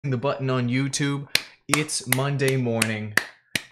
the button on YouTube. It's Monday morning.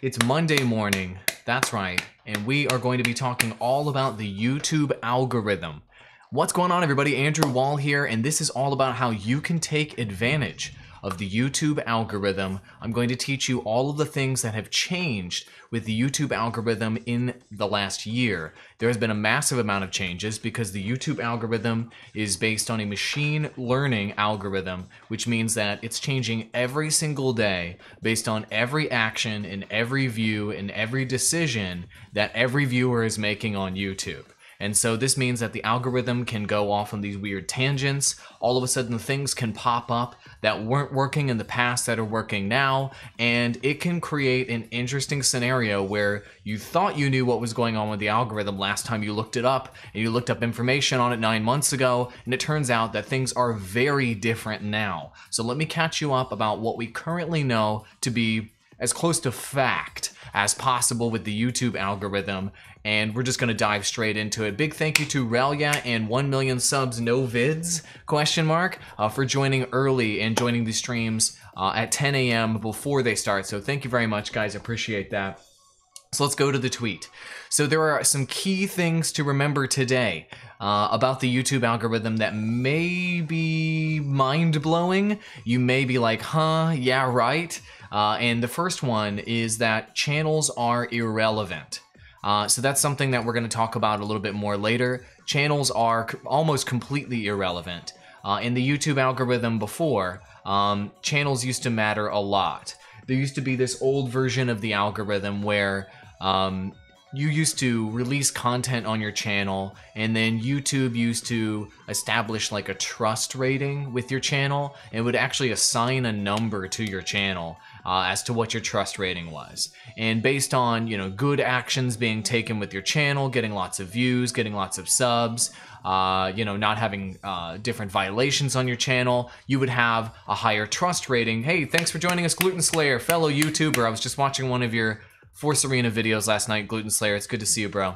It's Monday morning. That's right. And we are going to be talking all about the YouTube algorithm. What's going on, everybody? Andrew Wall here, and this is all about how you can take advantage of the YouTube algorithm. I'm going to teach you all of the things that have changed with the YouTube algorithm in the last year. There has been a massive amount of changes because the YouTube algorithm is based on a machine learning algorithm, which means that it's changing every single day based on every action and every view and every decision that every viewer is making on YouTube. And so this means that the algorithm can go off on these weird tangents. All of a sudden things can pop up that weren't working in the past that are working now, and it can create an interesting scenario where you thought you knew what was going on with the algorithm last time you looked it up, and you looked up information on it 9 months ago, and it turns out that things are very different now. So let me catch you up about what we currently know to be as close to fact as possible with the YouTube algorithm, and we're just going to dive straight into it. Big thank you to Relia and 1 million subs no vids for joining early and joining the streams at 10 a.m. before they start. So thank you very much, guys. Appreciate that. So let's go to the tweet. So there are some key things to remember today about the YouTube algorithm that may be mind-blowing. You may be like, huh, yeah, right. And the first one is that channels are irrelevant. So that's something that we're going to talk about a little bit more later. Channels are almost completely irrelevant. In the YouTube algorithm before, channels used to matter a lot. There used to be this old version of the algorithm where you used to release content on your channel, and then YouTube used to establish like a trust rating with your channel and would actually assign a number to your channel as to what your trust rating was. And based on, good actions being taken with your channel, getting lots of views, getting lots of subs, not having different violations on your channel, you would have a higher trust rating. Hey, thanks for joining us, Gluten Slayer, fellow YouTuber. I was just watching one of your Force Arena videos last night, Gluten Slayer. It's good to see you, bro.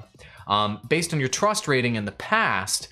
Based on your trust rating in the past,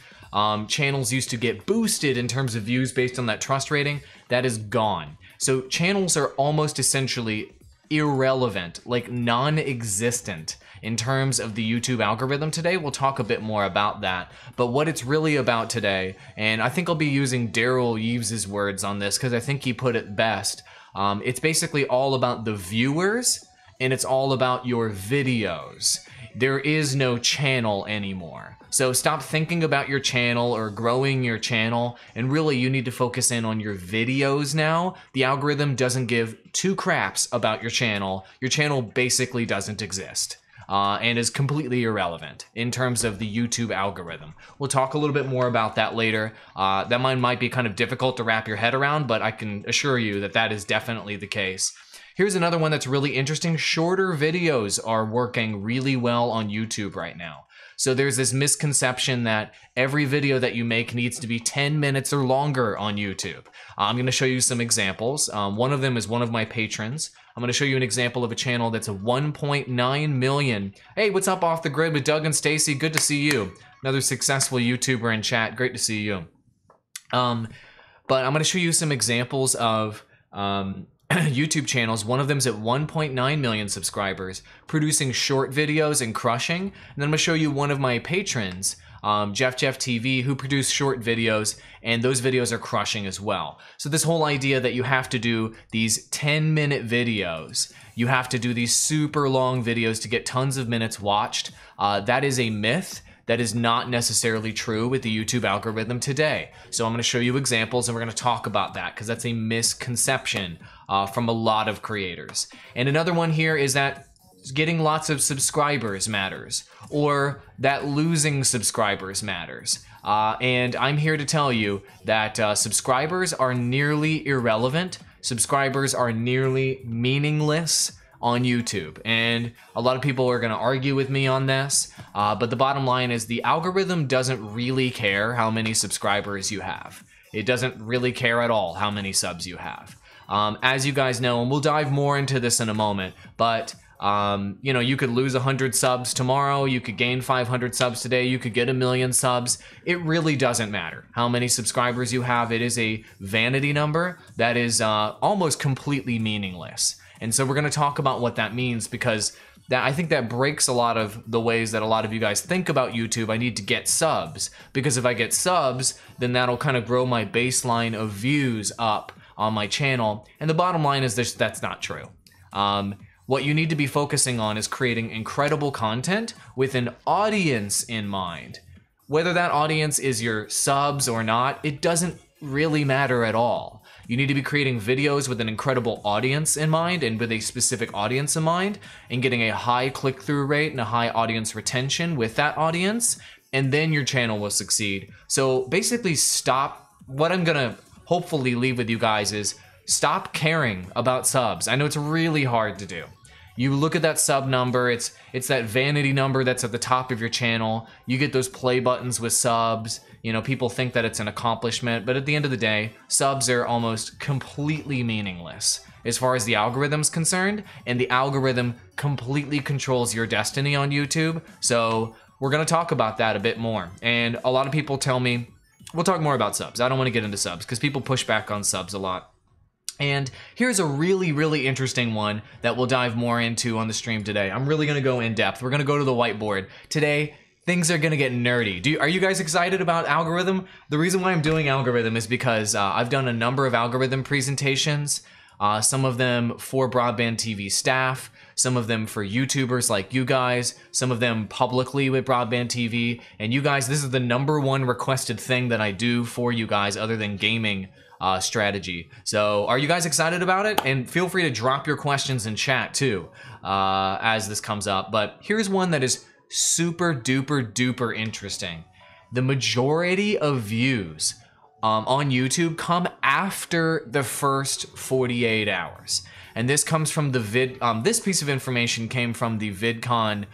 channels used to get boosted in terms of views based on that trust rating. That is gone. So channels are almost essentially irrelevant, like non-existent in terms of the YouTube algorithm today. We'll talk a bit more about that. But what it's really about today, and I think I'll be using Daryl Eves' words on this because I think he put it best. It's basically all about the viewers, and it's all about your videos. There is no channel anymore. So stop thinking about your channel or growing your channel, and really you need to focus in on your videos now. The algorithm doesn't give two craps about your channel. Your channel basically doesn't exist and is completely irrelevant in terms of the YouTube algorithm. We'll talk a little bit more about that later. That might be kind of difficult to wrap your head around, but I can assure you that that is definitely the case. Here's another one that's really interesting. Shorter videos are working really well on YouTube right now. So there's this misconception that every video that you make needs to be 10 minutes or longer on YouTube. I'm going to show you some examples. One of them is one of my patrons. I'm going to show you an example of a channel that's a 1.9 million. Hey, what's up Off the Grid with Doug and Stacy? Good to see you. Another successful YouTuber in chat. Great to see you. But I'm going to show you some examples of YouTube channels. One of them is at 1.9 million subscribers, producing short videos and crushing. And then I'm going to show you one of my patrons, Jeff TV, who produce short videos, and those videos are crushing as well. So this whole idea that you have to do these 10-minute videos, you have to do these super long videos to get tons of minutes watched, that is a myth. That is not necessarily true with the YouTube algorithm today. So I'm going to show you examples, and we're going to talk about that because that's a misconception from a lot of creators. And another one here is that getting lots of subscribers matters, or that losing subscribers matters. And I'm here to tell you that subscribers are nearly irrelevant. Subscribers are nearly meaningless on YouTube, and a lot of people are going to argue with me on this, but the bottom line is the algorithm doesn't really care how many subscribers you have. It doesn't really care at all how many subs you have. As you guys know, and we'll dive more into this in a moment, but You know, you could lose 100 subs tomorrow, you could gain 500 subs today, you could get 1 million subs. It really doesn't matter how many subscribers you have. It is a vanity number that is almost completely meaningless. And so we're going to talk about what that means, because I think that breaks a lot of the ways that a lot of you guys think about YouTube. I need to get subs, because if I get subs, then that'll kind of grow my baseline of views up on my channel. And the bottom line is this: that's not true. What you need to be focusing on is creating incredible content with an audience in mind. Whether that audience is your subs or not, it doesn't really matter at all. You need to be creating videos with an incredible audience in mind, and with a specific audience in mind, and getting a high click-through rate and a high audience retention with that audience, and then your channel will succeed. So basically what I'm gonna hopefully leave with you guys is stop caring about subs. I know it's really hard to do. You look at that sub number, it's that vanity number that's at the top of your channel. You get those play buttons with subs. You know, people think that it's an accomplishment, but at the end of the day, subs are almost completely meaningless as far as the algorithm's concerned, and the algorithm completely controls your destiny on YouTube. So we're gonna talk about that a bit more. And a lot of people tell me, we'll talk more about subs. I don't wanna get into subs because people push back on subs a lot. And here's a really, really interesting one that we'll dive more into on the stream today. I'm really gonna go in depth. We're gonna go to the whiteboard. Today, things are gonna get nerdy. Are you guys excited about algorithm? The reason why I'm doing algorithm is because I've done a number of algorithm presentations, some of them for broadband TV staff, some of them for YouTubers like you guys, some of them publicly with broadband TV. And you guys, this is the #1 requested thing that I do for you guys other than gaming strategy. So are you guys excited about it? And feel free to drop your questions in chat too as this comes up. But here's one that is super duper duper interesting. The majority of views on YouTube come after the first 48 hours. And this comes from the this piece of information came from the VidCon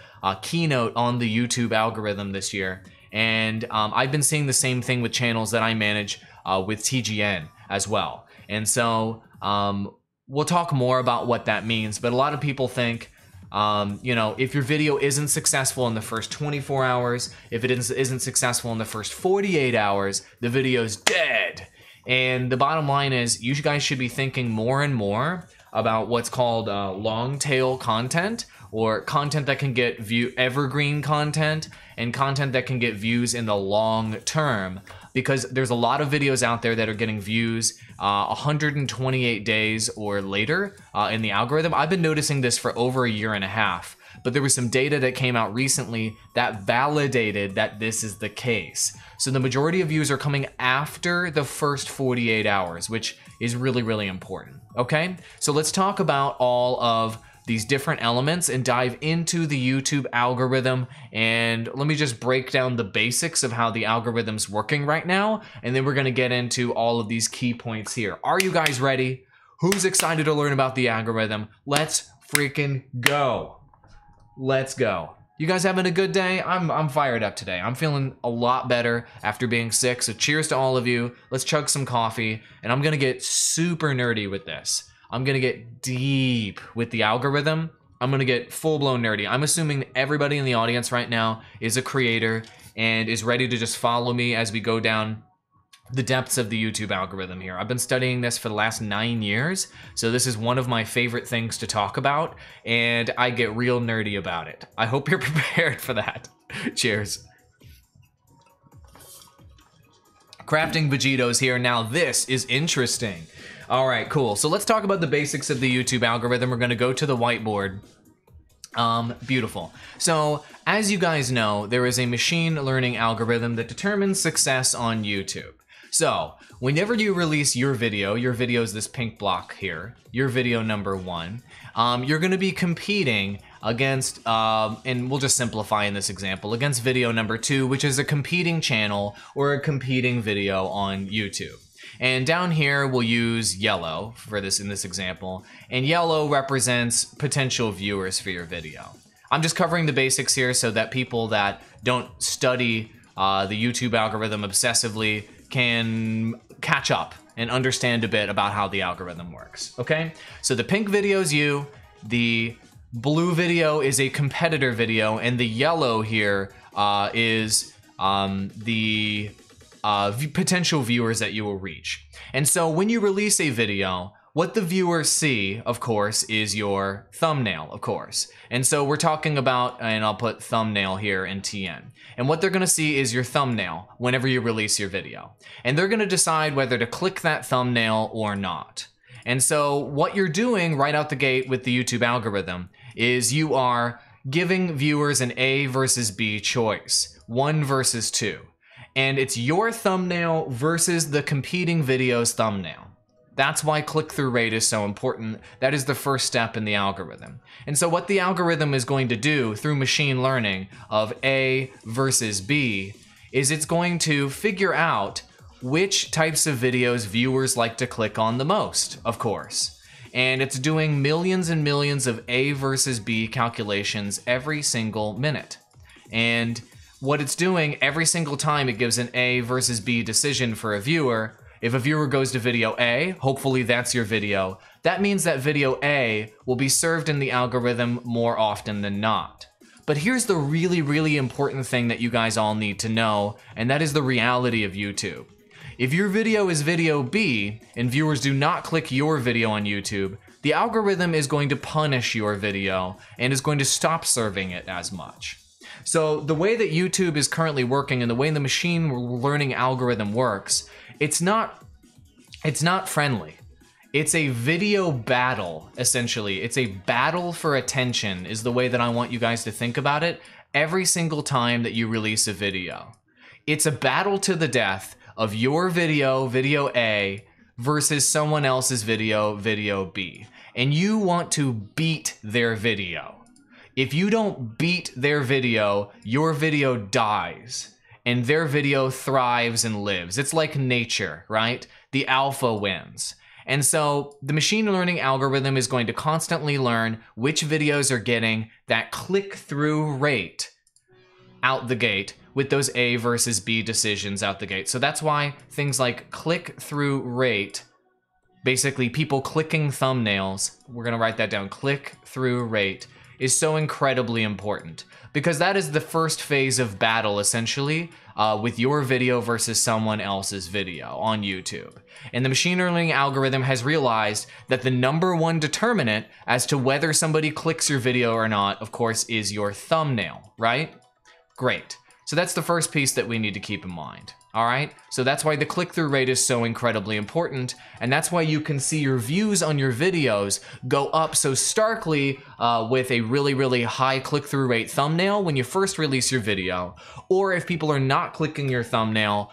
keynote on the YouTube algorithm this year. And I've been seeing the same thing with channels that I manage with TGN as well. And so we'll talk more about what that means, but a lot of people think, you know, if your video isn't successful in the first 24 hours, if it isn't successful in the first 48 hours, the video's dead. And the bottom line is, you guys should be thinking more and more about what's called long tail content, or content that can get evergreen content, and content that can get views in the long term. Because there's a lot of videos out there that are getting views 128 days or later in the algorithm. I've been noticing this for over a year and a half, but there was some data that came out recently that validated that this is the case. So the majority of views are coming after the first 48 hours, which is really, really important, okay? So let's talk about all of these different elements and dive into the YouTube algorithm. And let me just break down the basics of how the algorithm's working right now, and then we're gonna get into all of these key points here. Are you guys ready? Who's excited to learn about the algorithm? Let's freaking go. Let's go. You guys having a good day? I'm fired up today. I'm feeling a lot better after being sick, so cheers to all of you. Let's chug some coffee, and I'm gonna get super nerdy with this. I'm gonna get deep with the algorithm. I'm gonna get full-blown nerdy. I'm assuming everybody in the audience right now is a creator and is ready to just follow me as we go down the depths of the YouTube algorithm here. I've been studying this for the last 9 years, so this is one of my favorite things to talk about, and I get real nerdy about it. I hope you're prepared for that. Cheers. Crafting Vegetos here. Now this is interesting. All right, cool. So let's talk about the basics of the YouTube algorithm. We're gonna go to the whiteboard. Beautiful. So as you guys know, there is a machine learning algorithm that determines success on YouTube. So whenever you release your video is this pink block here, your video #1, you're gonna be competing against, and we'll just simplify in this example, against video #2, which is a competing channel or a competing video on YouTube. And down here, we'll use yellow for this in this example. And yellow represents potential viewers for your video. I'm just covering the basics here so that people that don't study the YouTube algorithm obsessively can catch up and understand a bit about how the algorithm works, okay? So the pink video is you, the Blue video is a competitor video, and the yellow here is the potential viewers that you will reach. And so when you release a video, what the viewers see, of course, is your thumbnail, of course. And so we're talking about, and I'll put thumbnail here in TN. And what they're gonna see is your thumbnail whenever you release your video. And they're gonna decide whether to click that thumbnail or not. And so what you're doing right out the gate with the YouTube algorithm is you are giving viewers an A versus B choice, 1 versus 2. And it's your thumbnail versus the competing video's thumbnail. That's why click-through rate is so important. That is the first step in the algorithm. And so what the algorithm is going to do through machine learning of A versus B is it's going to figure out which types of videos viewers like to click on the most, of course. And it's doing millions and millions of A versus B calculations every single minute. And what it's doing every single time it gives an A versus B decision for a viewer, if a viewer goes to video A, hopefully that's your video, that means that video A will be served in the algorithm more often than not. But here's the really, really important thing that you guys all need to know, and that is the reality of YouTube. If your video is video B and viewers do not click your video on YouTube, the algorithm is going to punish your video and is going to stop serving it as much. So the way that YouTube is currently working and the way the machine learning algorithm works, it's not friendly. It's a video battle, essentially. It's a battle for attention is the way that I want you guys to think about it every single time that you release a video. It's a battle to the death of your video, video A, versus someone else's video, video B. And you want to beat their video. If you don't beat their video, your video dies. And their video thrives and lives. It's like nature, right? The alpha wins. And so the machine learning algorithm is going to constantly learn which videos are getting that click-through rate out the gate with those A versus B decisions out the gate. So that's why things like click-through rate, basically people clicking thumbnails, we're gonna write that down, click-through rate, is so incredibly important because that is the first phase of battle essentially with your video versus someone else's video on YouTube. And the machine learning algorithm has realized that the #1 determinant as to whether somebody clicks your video or not, of course, is your thumbnail, right? Great. So that's the first piece that we need to keep in mind. All right, so that's why the click-through rate is so incredibly important, and that's why you can see your views on your videos go up so starkly with a really, really high click-through rate thumbnail when you first release your video, or if people are not clicking your thumbnail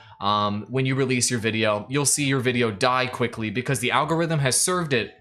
when you release your video, you'll see your video die quickly because the algorithm has served it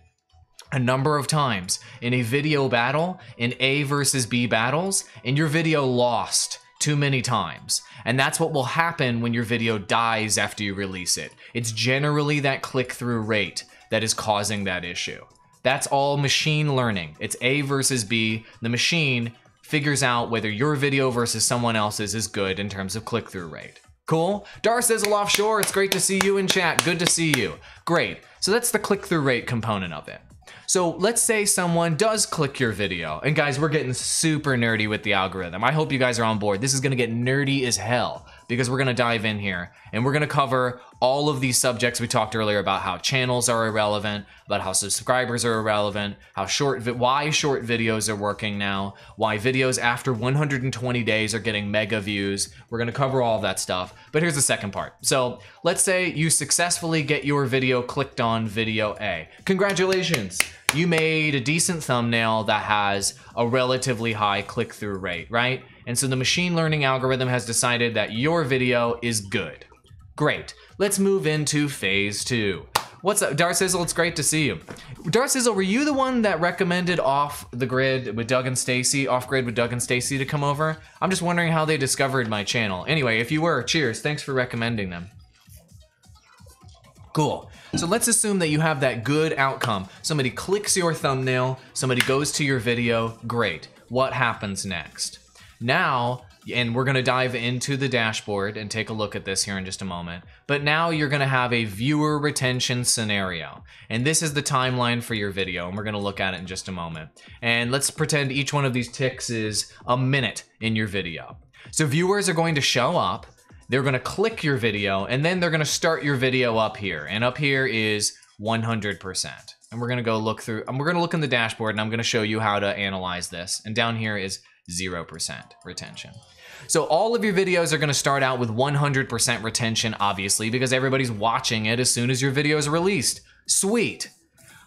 a number of times in a video battle, in A versus B battles, and your video lost too many times. And that's what will happen when your video dies after you release it. It's generally that click-through rate that is causing that issue. That's all machine learning. It's A versus B. The machine figures out whether your video versus someone else's is good in terms of click-through rate. Cool? Darsizzle Offshore, it's great to see you in chat. Good to see you. Great. So that's the click-through rate component of it. So let's say someone does click your video. And guys, we're getting super nerdy with the algorithm. I hope you guys are on board. This is gonna get nerdy as hell because we're gonna dive in here and we're gonna cover all of these subjects we talked earlier about how channels are irrelevant, about how subscribers are irrelevant, how why short videos are working now, why videos after 120 days are getting mega views. We're gonna cover all of that stuff, but here's the second part. So let's say you successfully get your video clicked on video A. Congratulations, you made a decent thumbnail that has a relatively high click-through rate, right? And so the machine learning algorithm has decided that your video is good. Great. Let's move into phase 2. What's up, Darsizzle? It's great to see you. Darsizzle, were you the one that recommended Off Grid with Doug and Stacy to come over? I'm just wondering how they discovered my channel. Anyway, if you were, cheers. Thanks for recommending them. Cool. So let's assume that you have that good outcome. Somebody clicks your thumbnail, somebody goes to your video, great. What happens next? Now, And we're going to dive into the dashboard and take a look at this here in just a moment. But now you're going to have a viewer retention scenario. And this is the timeline for your video. And we're going to look at it in just a moment. And let's pretend each one of these ticks is a minute in your video. So viewers are going to show up. They're going to click your video. And then they're going to start your video up here. And up here is 100%. And we're going to go look through. And we're going to look in the dashboard. And I'm going to show you how to analyze this. And down here is 0% retention. So all of your videos are going to start out with 100% retention, obviously, because everybody's watching it as soon as your video is released. Sweet.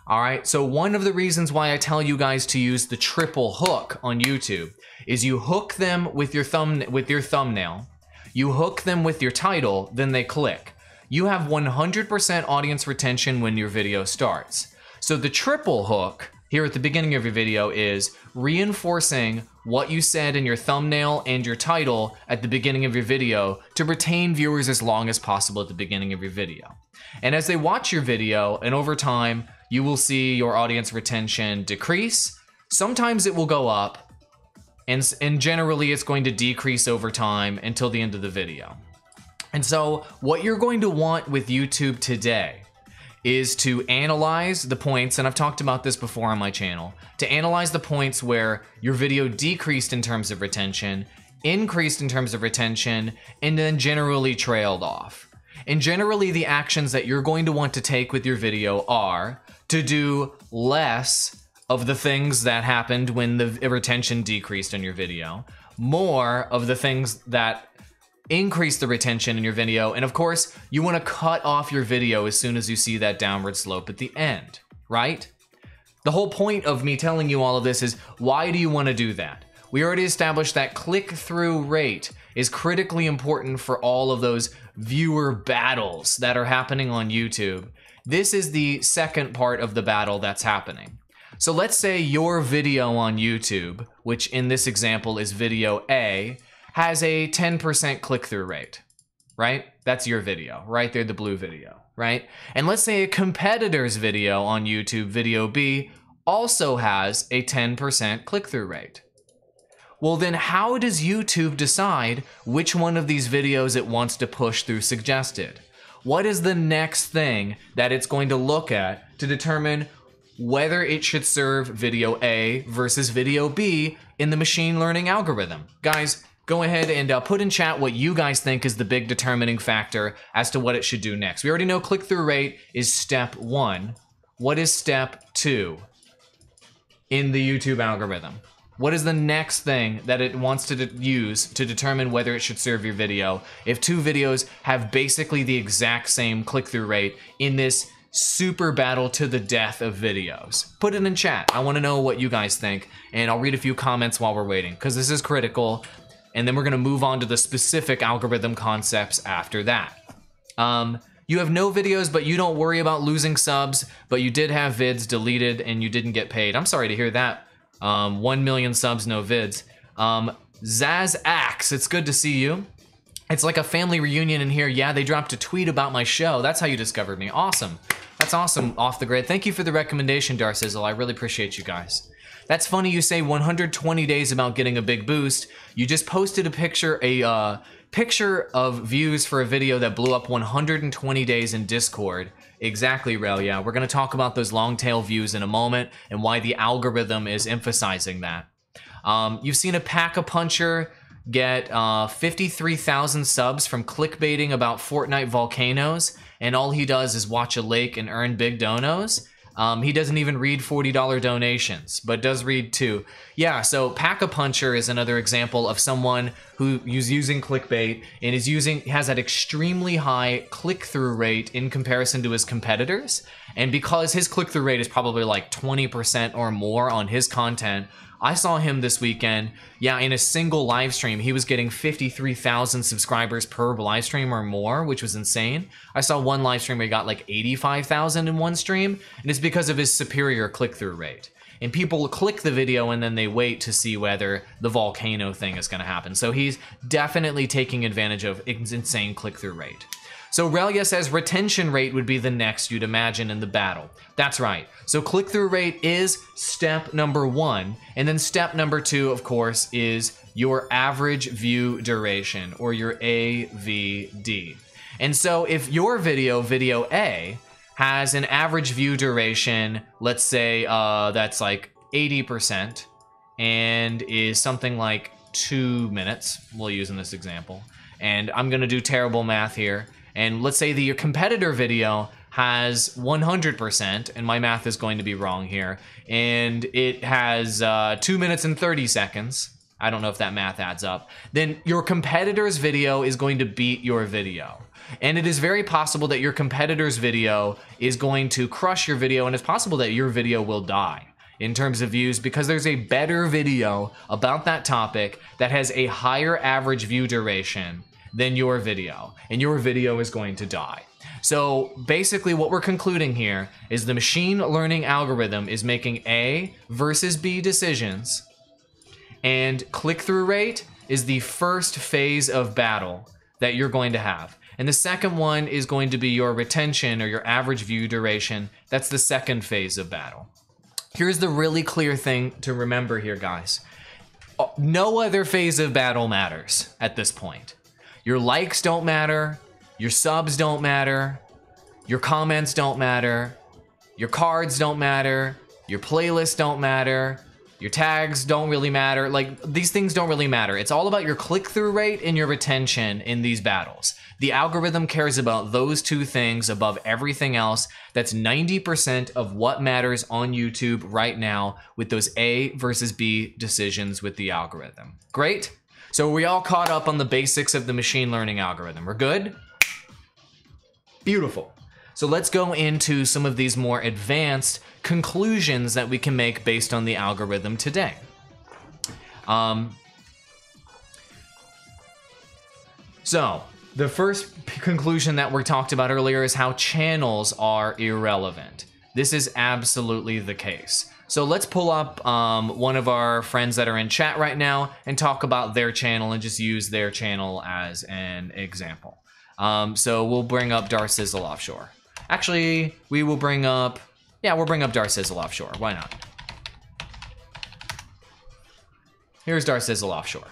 All right, so one of the reasons why I tell you guys to use the triple hook on YouTube is you hook them with your thumbnail, you hook them with your title, then they click. You have 100% audience retention when your video starts. So the triple hook here at the beginning of your video is reinforcing what you said in your thumbnail and your title at the beginning of your video to retain viewers as long as possible at the beginning of your video. And as they watch your video, and over time, you will see your audience retention decrease. Sometimes it will go up, and generally it's going to decrease over time until the end of the video. And so what you're going to want with YouTube today is to analyze the points, and I've talked about this before on my channel, to analyze the points where your video decreased in terms of retention, increased in terms of retention, and then generally trailed off. And generally the actions that you're going to want to take with your video are to do less of the things that happened when the retention decreased in your video, more of the things that increase the retention in your video, and of course, you want to cut off your video as soon as you see that downward slope at the end, right? The whole point of me telling you all of this is, why do you want to do that? We already established that click-through rate is critically important for all of those viewer battles that are happening on YouTube. This is the second part of the battle that's happening. So let's say your video on YouTube, which in this example is video A, has a 10% click-through rate, right? That's your video, right there, the blue video, right? And let's say a competitor's video on YouTube, video B, also has a 10% click-through rate. Well, then how does YouTube decide which one of these videos it wants to push through suggested? What is the next thing that it's going to look at to determine whether it should serve video A versus video B in the machine learning algorithm? Guys, go ahead and put in chat what you guys think is the big determining factor as to what it should do next. We already know click-through rate is step 1. What is step 2 in the YouTube algorithm? What is the next thing that it wants to use to determine whether it should serve your video if two videos have basically the exact same click-through rate in this super battle to the death of videos? Put it in chat. I want to know what you guys think, and I'll read a few comments while we're waiting, because this is critical. And then we're going to move on to the specific algorithm concepts after that. You have no videos, but you don't worry about losing subs, but you did have vids deleted and you didn't get paid. I'm sorry to hear that. 1 million subs, no vids. Zaz Axe, it's good to see you. It's like a family reunion in here. Yeah, they dropped a tweet about my show. That's how you discovered me. Awesome. That's awesome, Off the Grid. Thank you for the recommendation, Darcizzle. I really appreciate you guys. That's funny you say 120 days about getting a big boost. You just posted a picture of views for a video that blew up 120 days in Discord. Exactly, Rel, yeah. We're gonna talk about those long tail views in a moment and why the algorithm is emphasizing that. You've seen a Pack-a-Puncher get 53,000 subs from clickbaiting about Fortnite volcanoes, and all he does is watch a lake and earn big donos. He doesn't even read $40 donations, but does read too. Yeah, so Pack-a-Puncher is another example of someone who is using clickbait and has that extremely high click-through rate in comparison to his competitors. And because his click-through rate is probably like 20% or more on his content, I saw him this weekend, yeah, in a single live stream, he was getting 53,000 subscribers per live stream or more, which was insane. I saw one live stream where he got like 85,000 in one stream, and it's because of his superior click-through rate. And people click the video and then they wait to see whether the volcano thing is gonna happen. So he's definitely taking advantage of insane click-through rate. So Relia says retention rate would be the next you'd imagine in the battle. That's right. So click-through rate is step number 1. And then step number 2, of course, is your average view duration, or your AVD. And so if your video A, has an average view duration, let's say that's like 80%, and is something like 2 minutes, we'll use in this example. And I'm gonna do terrible math here. And let's say that your competitor video has 100%, and my math is going to be wrong here, and it has 2 minutes and 30 seconds. I don't know if that math adds up. Then your competitor's video is going to beat your video. And it is very possible that your competitor's video is going to crush your video, and it's possible that your video will die in terms of views because there's a better video about that topic that has a higher average view duration than your video, and your video is going to die. So basically what we're concluding here is the machine learning algorithm is making A versus B decisions, and click-through rate is the first phase of battle that you're going to have. And the second one is going to be your retention, or your average view duration. That's the second phase of battle. Here's the really clear thing to remember here, guys. No other phase of battle matters at this point. Your likes don't matter, your subs don't matter, your comments don't matter, your cards don't matter, your playlists don't matter, your tags don't really matter. Like, these things don't really matter. It's all about your click-through rate and your retention in these battles. The algorithm cares about those two things above everything else. That's 90% of what matters on YouTube right now with those A versus B decisions with the algorithm. Great? So we all caught up on the basics of the machine learning algorithm. We're good? Beautiful. So let's go into some of these more advanced conclusions that we can make based on the algorithm today. So the first conclusion that we talked about earlier is how channels are irrelevant. This is absolutely the case. So let's pull up one of our friends that are in chat right now and talk about their channel and just use their channel as an example. So we'll bring up Darsizzle Offshore. Actually, we will bring up, we'll bring up Darsizzle Offshore. Why not? Here's Darsizzle Offshore.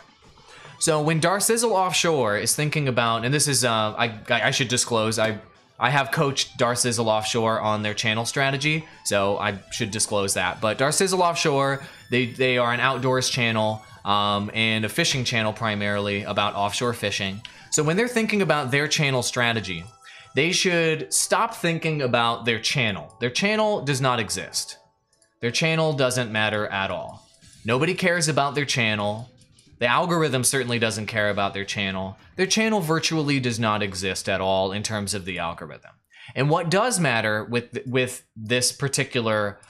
So when Darsizzle Offshore is thinking about, and this is, I should disclose, I have coached Darsizzle Offshore on their channel strategy, so I should disclose that. But Darsizzle Offshore, they are an outdoors channel and a fishing channel primarily about offshore fishing. So when they're thinking about their channel strategy, they should stop thinking about their channel. Their channel does not exist. Their channel doesn't matter at all. Nobody cares about their channel. The algorithm certainly doesn't care about their channel. Their channel virtually does not exist at all in terms of the algorithm. And what does matter with this particular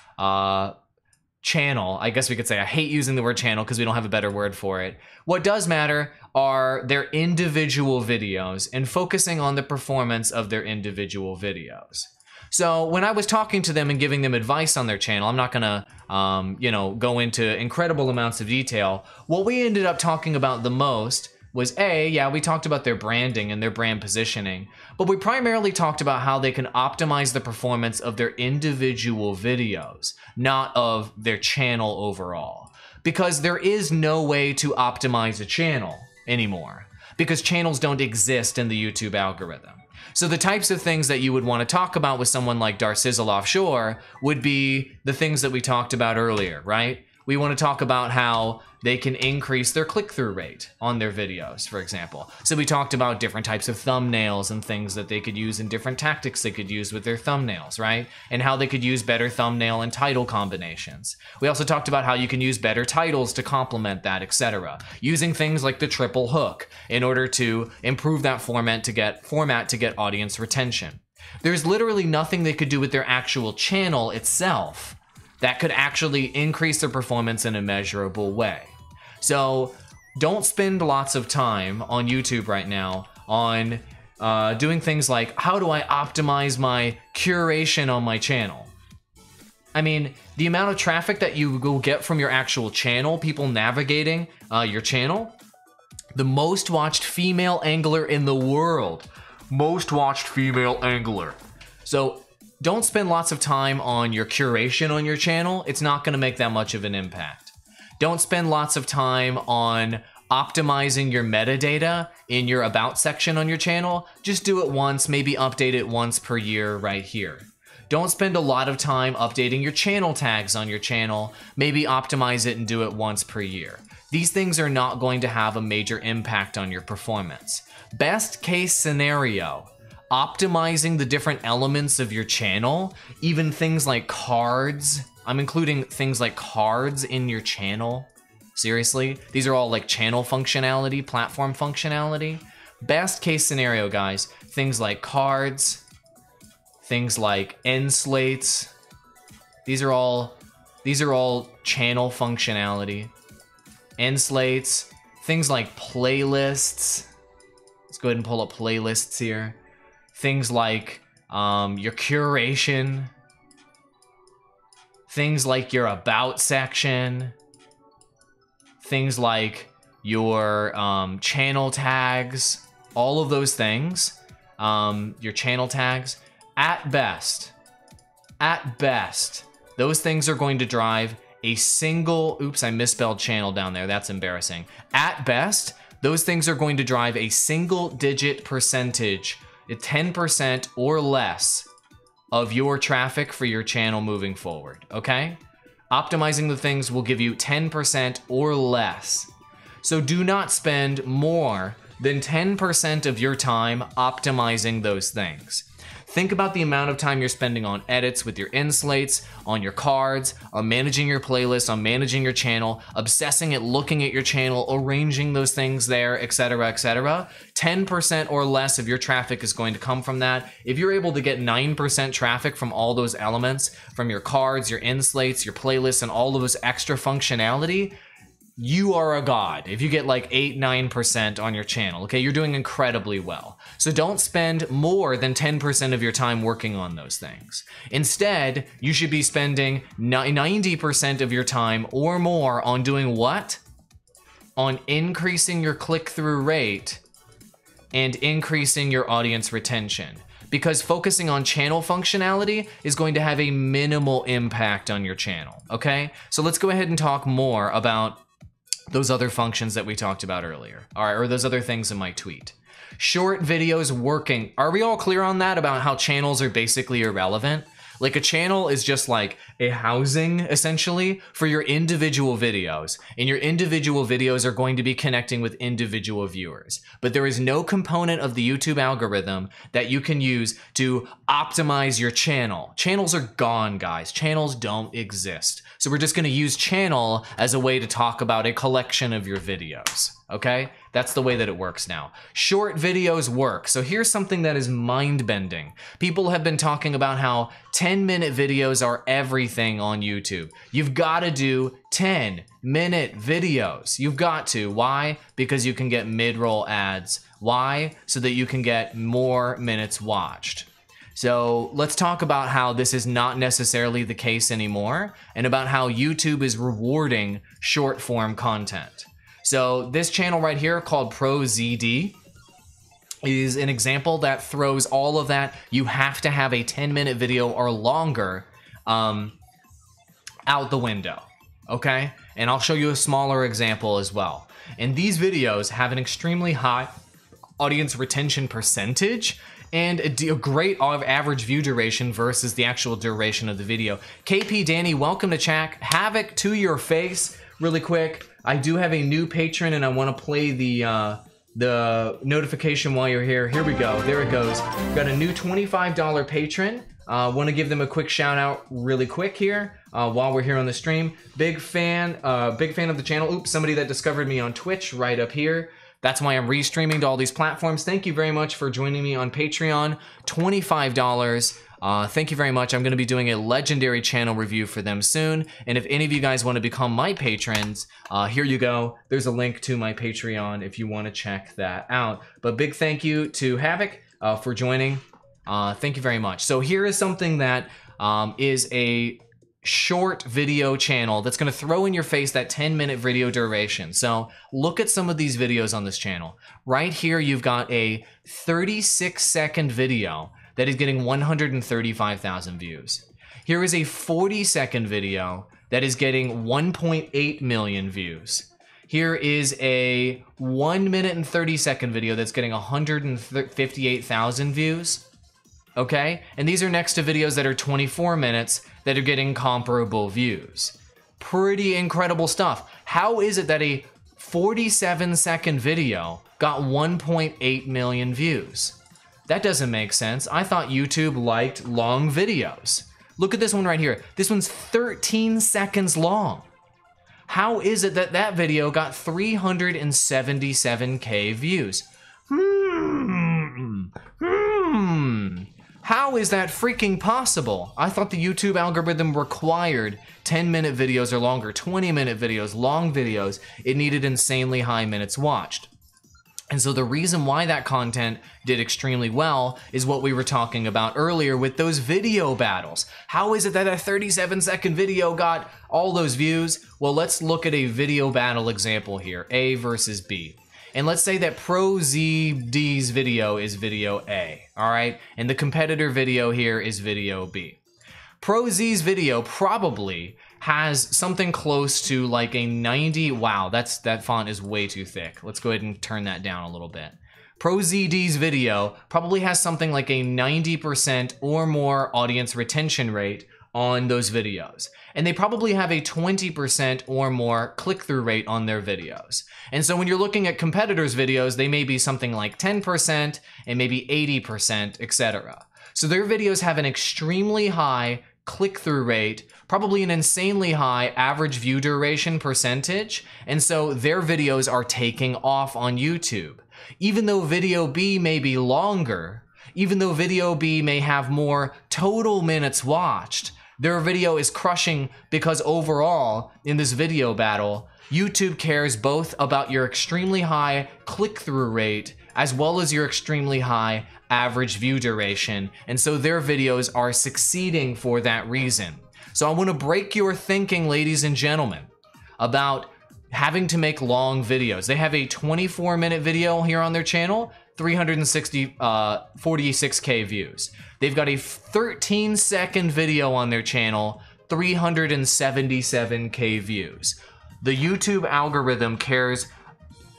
channel, I guess we could say, I hate using the word channel because we don't have a better word for it. What does matter are their individual videos and focusing on the performance of their individual videos. So when I was talking to them and giving them advice on their channel, I'm not gonna, go into incredible amounts of detail. What we ended up talking about the most was we talked about their branding and their brand positioning, but we primarily talked about how they can optimize the performance of their individual videos, not of their channel overall. Because there is no way to optimize a channel anymore, because channels don't exist in the YouTube algorithm. So the types of things that you would want to talk about with someone like Darsizzle Offshore would be the things that we talked about earlier, right? We want to talk about how they can increase their click-through rate on their videos, for example. So we talked about different types of thumbnails and things that they could use and different tactics they could use with their thumbnails, right? And how they could use better thumbnail and title combinations. We also talked about how you can use better titles to complement that, etc. Using things like the triple hook in order to improve that format to get audience retention. There's literally nothing they could do with their actual channel itself that could actually increase their performance in a measurable way. So don't spend lots of time on YouTube right now on doing things like, how do I optimize my curation on my channel? I mean, the amount of traffic that you will get from your actual channel, people navigating your channel, the most watched female angler in the world. Most watched female angler. So don't spend lots of time on your curation on your channel. It's not going to make that much of an impact. Don't spend lots of time on optimizing your metadata in your about section on your channel, just do it once, maybe update it once per year right here. Don't spend a lot of time updating your channel tags on your channel, maybe optimize it and do it once per year. These things are not going to have a major impact on your performance. Best case scenario, optimizing the different elements of your channel, even things like cards. I'm including things like cards in your channel. Seriously, these are all like channel functionality, platform functionality. Best case scenario, guys, things like cards, things like end slates. These are all channel functionality. End slates, things like playlists. Let's go ahead and pull up playlists here. Things like your curation. Things like your about section. Things like your channel tags. All of those things. Your channel tags. At best, those things are going to drive a single, oops, I misspelled channel down there. That's embarrassing. At best, those things are going to drive a single digit percentage, 10% or less of your traffic for your channel moving forward, okay? Optimizing the things will give you 10% or less. So do not spend more than 10% of your time optimizing those things. Think about the amount of time you're spending on edits with your end slates, on your cards, on managing your playlist, on managing your channel, obsessing at looking at your channel, arranging those things there, etc., etc. 10% or less of your traffic is going to come from that. If you're able to get 9% traffic from all those elements, from your cards, your end slates, your playlists, and all of those extra functionality, you are a god. If you get like 8-9% on your channel, okay, you're doing incredibly well. So don't spend more than 10% of your time working on those things. Instead, you should be spending 90% of your time or more on doing what? On increasing your click-through rate and increasing your audience retention. Because focusing on channel functionality is going to have a minimal impact on your channel, okay? So let's go ahead and talk more about those other functions that we talked about earlier, all right, or those other things in my tweet. Short videos working. Are we all clear on that about how channels are basically irrelevant? Like a channel is just like a housing, essentially, for your individual videos. And your individual videos are going to be connecting with individual viewers. But there is no component of the YouTube algorithm that you can use to optimize your channel. Channels are gone, guys. Channels don't exist. So we're just going to use channel as a way to talk about a collection of your videos. Okay? That's the way that it works now. Short videos work. So here's something that is mind-bending. People have been talking about how 10-minute videos are everything on YouTube. You've got to do 10-minute videos. You've got to. Why? Because you can get mid-roll ads. Why? So that you can get more minutes watched. So let's talk about how this is not necessarily the case anymore, and about how YouTube is rewarding short-form content. So this channel right here called ProZD is an example that throws all of that. You have to have a 10-minute video or longer out the window, okay? And I'll show you a smaller example as well. And these videos have an extremely high audience retention percentage and a great average view duration versus the actual duration of the video. KP Danny, welcome to chat. Havoc to your face. Really quick, I do have a new patron and I want to play the notification while you're here. Here we go. There it goes. We've got a new $25 patron. Want to give them a quick shout out really quick here while we're here on the stream. Big fan of the channel. Oops, somebody that discovered me on Twitch right up here. That's why I'm restreaming to all these platforms. Thank you very much for joining me on Patreon. $25. Thank you very much. I'm going to be doing a legendary channel review for them soon. And if any of you guys want to become my patrons, here you go. There's a link to my Patreon if you want to check that out. But big thank you to Havoc for joining. Thank you very much. So here is something that is a short video channel that's going to throw in your face that 10-minute video duration. So look at some of these videos on this channel. Right here, you've got a 36-second video that is getting 135,000 views. Here is a 40-second video that is getting 1.8 million views. Here is a 1 minute and 30-second video that's getting 158,000 views. Okay, and these are next to videos that are 24 minutes that are getting comparable views. Pretty incredible stuff. How is it that a 47-second video got 1.8 million views? That doesn't make sense. I thought YouTube liked long videos. Look at this one right here. This one's 13 seconds long. How is it that that video got 377K views? How is that freaking possible? I thought the YouTube algorithm required 10-minute videos or longer, 20-minute videos, long videos. It needed insanely high minutes watched. And so the reason why that content did extremely well is what we were talking about earlier with those video battles. How is it that a 37-second video got all those views? Well, let's look at a video battle example here, A versus B. And let's say that ProZD's video is video A, all right? And the competitor video here is video B. ProZ's video probably has something close to like a 90, wow, that font is way too thick. Let's go ahead and turn that down a little bit. ProZD's video probably has something like a 90% or more audience retention rate on those videos. And they probably have a 20% or more click-through rate on their videos. And so when you're looking at competitors' videos, they may be something like 10% and maybe 80%, etc. So their videos have an extremely high click-through rate, probably an insanely high average view duration percentage, and so their videos are taking off on YouTube. Even though video B may be longer, even though video B may have more total minutes watched, their video is crushing because overall, in this video battle, YouTube cares both about your extremely high click-through rate as well as your extremely high average view duration, and so their videos are succeeding for that reason. So I want to break your thinking, ladies and gentlemen, about having to make long videos. They have a 24-minute video here on their channel, 46K views. They've got a 13-second video on their channel, 377K views. The YouTube algorithm cares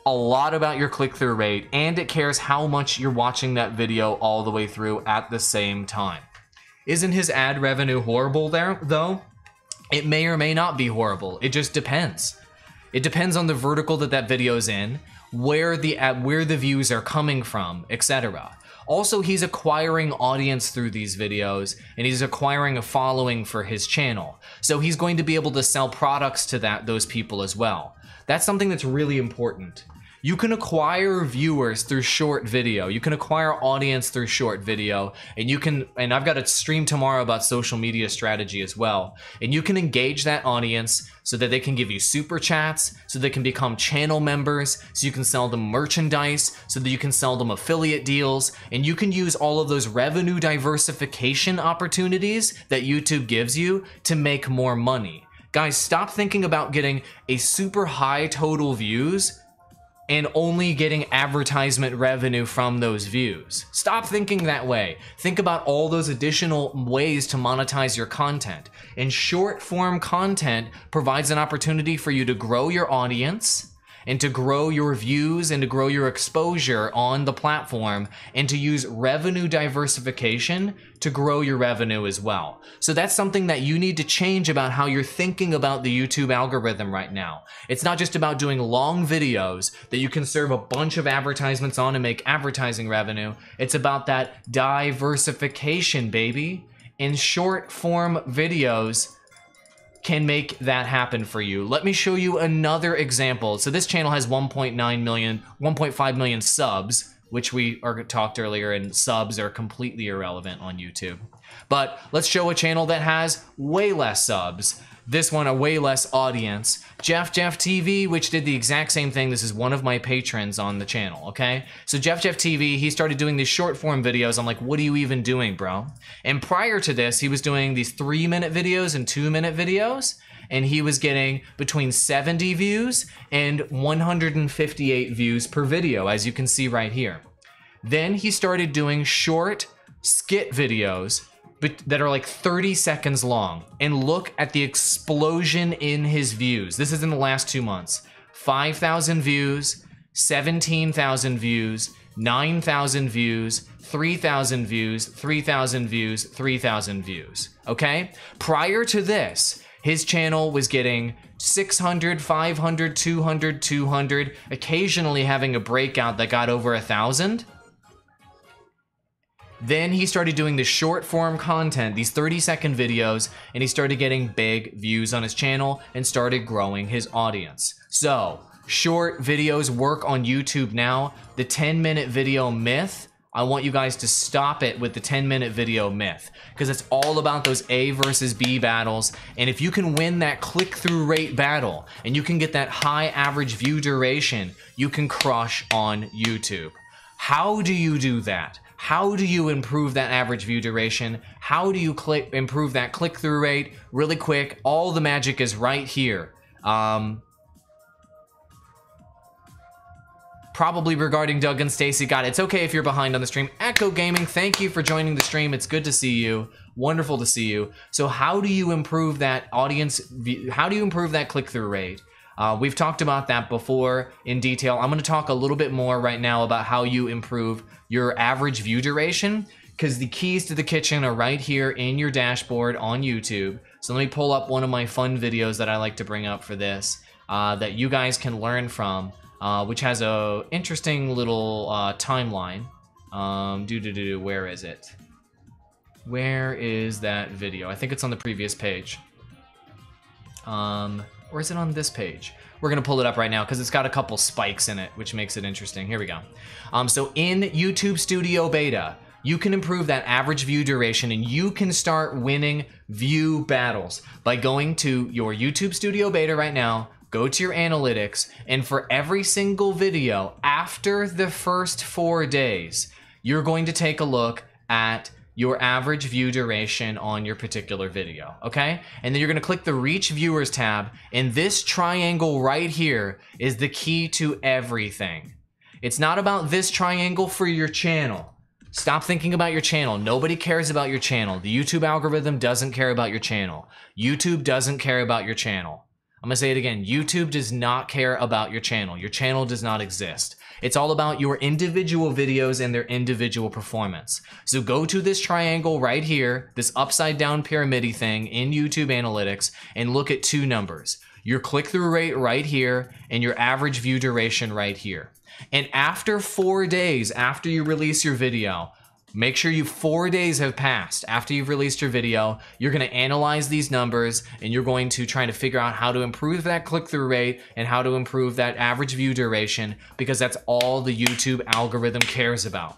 a lot about your click-through rate, and it cares how much you're watching that video all the way through at the same time. Isn't his ad revenue horrible there, though? It may or may not be horrible. It just depends. It depends on the vertical that that video's in, where the views are coming from, etc. Also, he's acquiring audience through these videos, and he's acquiring a following for his channel. So he's going to be able to sell products to those people as well. That's something that's really important. You can acquire viewers through short video. You can acquire audience through short video, and I've got a stream tomorrow about social media strategy as well. And you can engage that audience so that they can give you super chats, so they can become channel members, so you can sell them merchandise, so that you can sell them affiliate deals, and you can use all of those revenue diversification opportunities that YouTube gives you to make more money. Guys, stop thinking about getting a super high total views and only getting advertisement revenue from those views. Stop thinking that way. Think about all those additional ways to monetize your content. And short form content provides an opportunity for you to grow your audience, and to grow your views, and to grow your exposure on the platform, and to use revenue diversification to grow your revenue as well. So that's something that you need to change about how you're thinking about the YouTube algorithm right now. It's not just about doing long videos that you can serve a bunch of advertisements on and make advertising revenue. It's about that diversification, baby. And short form videos can make that happen for you. Let me show you another example. So this channel has 1.5 million subs, which we talked earlier, and subs are completely irrelevant on YouTube. But let's show a channel that has way less subs. This one, a way less audience. Jeff TV, which did the exact same thing. This is one of my patrons on the channel, okay? So Jeff TV, he started doing these short form videos. I'm like, what are you even doing, bro? And prior to this, he was doing these 3-minute videos and 2-minute videos, and he was getting between 70 views and 158 views per video, as you can see right here. Then he started doing short skit videos that are like 30 seconds long, and look at the explosion in his views. This is in the last 2 months. 5,000 views, 17,000 views, 9,000 views, 3,000 views, 3,000 views, 3,000 views, okay? Prior to this, his channel was getting 600, 500, 200, 200, occasionally having a breakout that got over 1,000. Then he started doing the short form content, these 30-second videos, and he started getting big views on his channel and started growing his audience. So, short videos work on YouTube now. The 10-minute video myth, I want you guys to stop it with the 10-minute video myth, because it's all about those A versus B battles. And if you can win that click-through rate battle and you can get that high average view duration, you can crush on YouTube. How do you do that? How do you improve that average view duration? How do you improve that click-through rate? Really quick, all the magic is right here. Probably regarding Doug and Stacy. Got it. It's okay if you're behind on the stream. Echo Gaming, thank you for joining the stream. It's good to see you. Wonderful to see you. So how do you improve that audience? How do you improve that click-through rate? We've talked about that before in detail. I'm going to talk a little bit more right now about how you improve your average view duration, because the keys to the kitchen are right here in your dashboard on YouTube. So let me pull up one of my fun videos that I like to bring up for this, that you guys can learn from, which has a interesting little timeline. Where is it? Where is that video? I think it's on the previous page. Or is it on this page? We're gonna pull it up right now because it's got a couple spikes in it, which makes it interesting. Here we go. So in YouTube Studio Beta, you can improve that average view duration and you can start winning view battles by going to your YouTube Studio Beta right now, go to your analytics, and for every single video after the first 4 days, you're going to take a look at your average view duration on your particular video, okay? And then you're gonna click the Reach Viewers tab, and this triangle right here is the key to everything. It's not about this triangle for your channel. Stop thinking about your channel. Nobody cares about your channel. The YouTube algorithm doesn't care about your channel. YouTube doesn't care about your channel. I'm gonna say it again. YouTube does not care about your channel. Your channel does not exist. It's all about your individual videos and their individual performance. So go to this triangle right here, this upside down pyramid thing in YouTube Analytics, and look at two numbers. Your click-through rate right here and your average view duration right here. And after 4 days after you release your video, make sure 4 days have passed after you've released your video. You're gonna analyze these numbers and you're going to try to figure out how to improve that click-through rate and how to improve that average view duration, because that's all the YouTube algorithm cares about.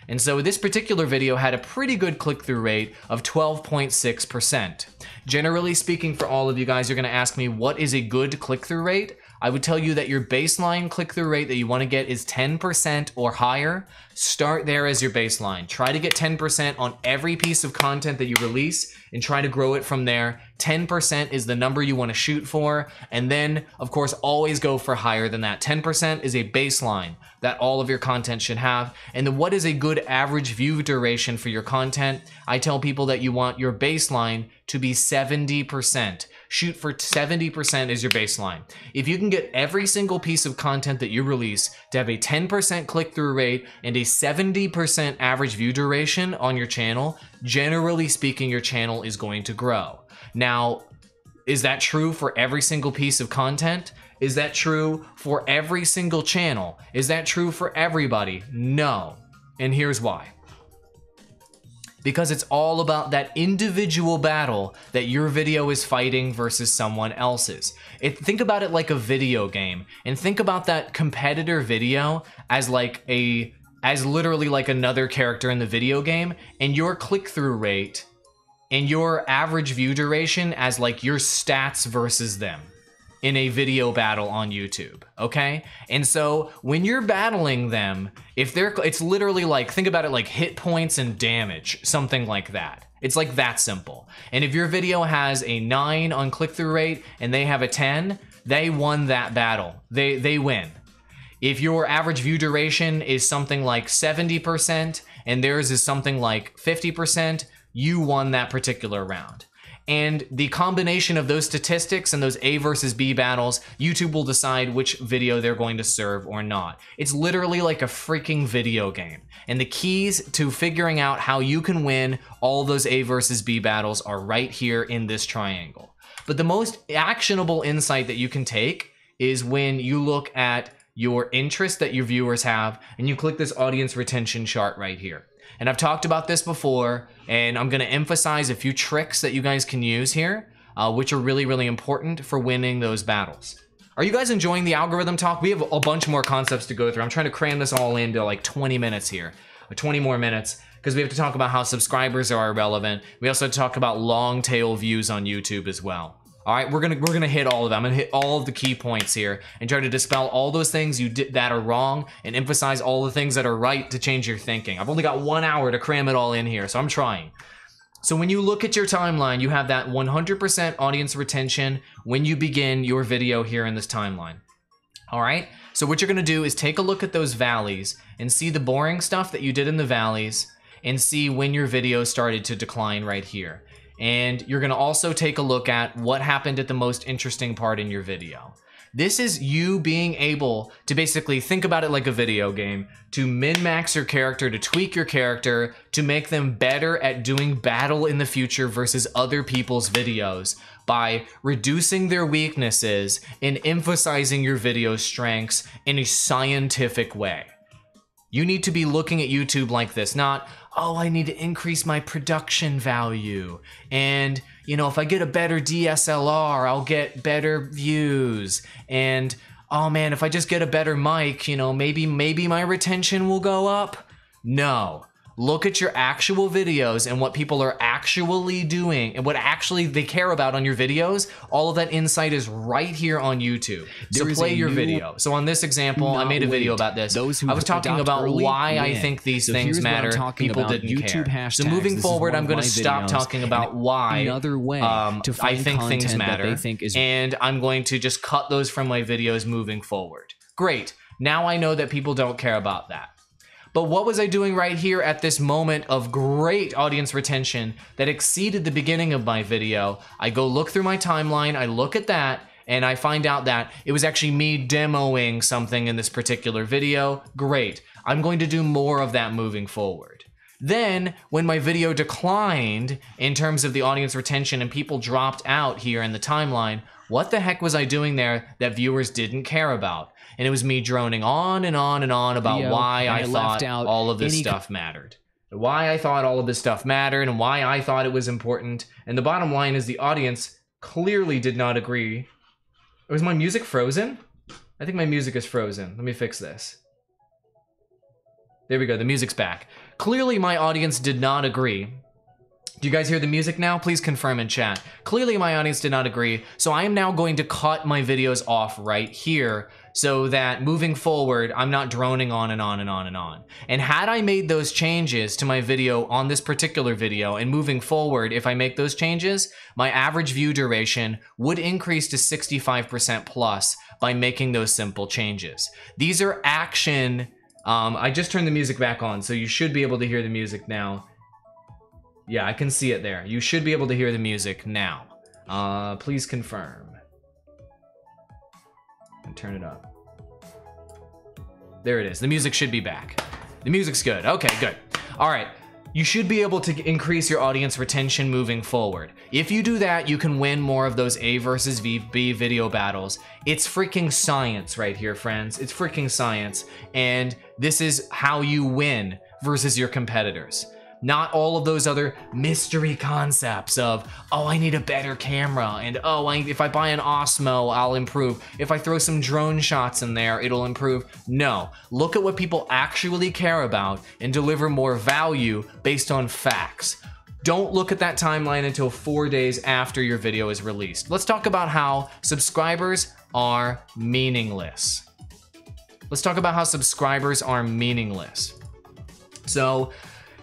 And so this particular video had a pretty good click-through rate of 12.6%. Generally speaking, for all of you guys, you're gonna ask me, what is a good click-through rate? I would tell you that your baseline click-through rate that you want to get is 10% or higher. Start there as your baseline. Try to get 10% on every piece of content that you release and try to grow it from there. 10% is the number you want to shoot for, and then, of course, always go for higher than that. 10% is a baseline that all of your content should have. And then what is a good average view duration for your content? I tell people that you want your baseline to be 70%. Shoot for 70% as your baseline. If you can get every single piece of content that you release to have a 10% click-through rate and a 70% average view duration on your channel, generally speaking, your channel is going to grow. Now, is that true for every single piece of content? Is that true for every single channel? Is that true for everybody? No. And here's why. Because it's all about that individual battle that your video is fighting versus someone else's. Think about it like a video game, and think about that competitor video as literally like another character in the video game, and your click-through rate and your average view duration as like your stats versus them in a video battle on YouTube, okay? And so when you're battling them, it's literally like, think about it like hit points and damage, something like that. It's like that simple. And if your video has a 9 on click-through rate and they have a 10, they won that battle. They win. If your average view duration is something like 70% and theirs is something like 50%, you won that particular round. and the combination of those statistics and those A versus B battles, YouTube will decide which video they're going to serve or not. It's literally like a freaking video game. And the keys to figuring out how you can win all those A versus B battles are right here in this triangle. But the most actionable insight that you can take is when you look at your interest that your viewers have and you click this audience retention chart right here. And I've talked about this before, and I'm going to emphasize a few tricks that you guys can use here, which are really, really important for winning those battles. Are you guys enjoying the algorithm talk? We have a bunch more concepts to go through. I'm trying to cram this all into like 20 minutes here, or 20 more minutes, because we have to talk about how subscribers are irrelevant. We also have to talk about long tail views on YouTube as well. All right, we're gonna hit all of them. I'm gonna hit all of the key points here and try to dispel all those things you did that are wrong and emphasize all the things that are right to change your thinking. I've only got 1 hour to cram it all in here, so I'm trying. So when you look at your timeline, you have that 100% audience retention when you begin your video here in this timeline. All right, so what you're gonna do is take a look at those valleys and see the boring stuff that you did in the valleys and see when your video started to decline right here. And you're gonna also take a look at what happened at the most interesting part in your video. This is you being able to basically think about it like a video game, to min-max your character, to tweak your character, to make them better at doing battle in the future versus other people's videos by reducing their weaknesses and emphasizing your video's strengths in a scientific way. You need to be looking at YouTube like this, not, oh, I need to increase my production value. And, you know, if I get a better DSLR, I'll get better views. And, oh man, if I just get a better mic, you know, maybe my retention will go up. No. Look at your actual videos and what people are actually doing and what actually they care about on your videos. All of that insight is right here on YouTube. So play your video. So on this example, I made a video about this. I was talking about why I think these things matter. People didn't care. So moving forward, I'm going to stop talking about why I think things matter. And I'm going to just cut those from my videos moving forward. Great. Now I know that people don't care about that. But what was I doing right here at this moment of great audience retention that exceeded the beginning of my video? I go look through my timeline, I look at that, and I find out that it was actually me demoing something in this particular video. Great. I'm going to do more of that moving forward. Then, when my video declined in terms of the audience retention and people dropped out here in the timeline, what the heck was I doing there that viewers didn't care about? And it was me droning on and on and on about why I thought all of this stuff mattered. Why I thought all of this stuff mattered and why I thought it was important. And the bottom line is the audience clearly did not agree. Was my music frozen? I think my music is frozen. Let me fix this. There we go, the music's back. Clearly my audience did not agree. Do you guys hear the music now? Please confirm in chat. Clearly my audience did not agree, so I am now going to cut my videos off right here so that moving forward, I'm not droning on and on and on and on. And had I made those changes to my video on this particular video, and moving forward, if I make those changes, my average view duration would increase to 65% plus by making those simple changes. These are action. I just turned the music back on, so you should be able to hear the music now. Yeah, I can see it there. You should be able to hear the music now. Please confirm. And turn it up. There it is. The music should be back. The music's good. Okay, good. All right. You should be able to increase your audience retention moving forward. If you do that, you can win more of those A versus B video battles. It's freaking science right here, friends. It's freaking science. And this is how you win versus your competitors. Not all of those other mystery concepts of, oh, I need a better camera, and oh, if I buy an Osmo, I'll improve. If I throw some drone shots in there, it'll improve. No, look at what people actually care about and deliver more value based on facts. Don't look at that timeline until 4 days after your video is released. Let's talk about how subscribers are meaningless. Let's talk about how subscribers are meaningless. So,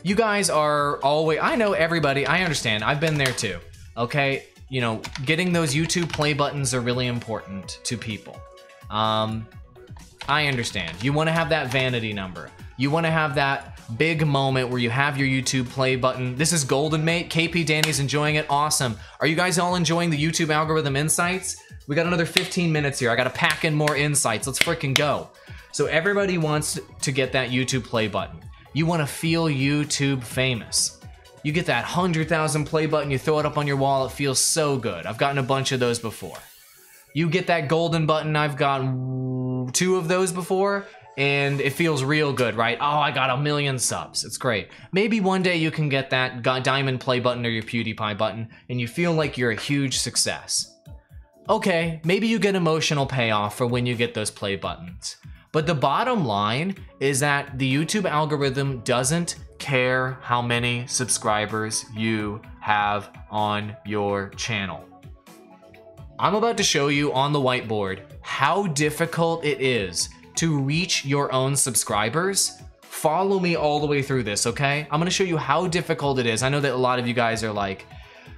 you guys are always, I know everybody, I understand, I've been there too, okay? You know, getting those YouTube play buttons are really important to people. I understand. You want to have that vanity number. You want to have that big moment where you have your YouTube play button. This is golden, mate. KP Danny's enjoying it. Awesome. Are you guys all enjoying the YouTube algorithm insights? We got another 15 minutes here. I got to pack in more insights. Let's freaking go. So everybody wants to get that YouTube play button. You want to feel YouTube famous. You get that 100,000 play button, you throw it up on your wall, it feels so good. I've gotten a bunch of those before. You get that golden button, I've gotten 2 of those before, and it feels real good, right? Oh, I got 1 million subs, it's great. Maybe one day you can get that diamond play button or your PewDiePie button, and you feel like you're a huge success. Okay, maybe you get emotional payoff for when you get those play buttons. But the bottom line is that the YouTube algorithm doesn't care how many subscribers you have on your channel. I'm about to show you on the whiteboard how difficult it is to reach your own subscribers. Follow me all the way through this, okay? I'm gonna show you how difficult it is. I know that a lot of you guys are like,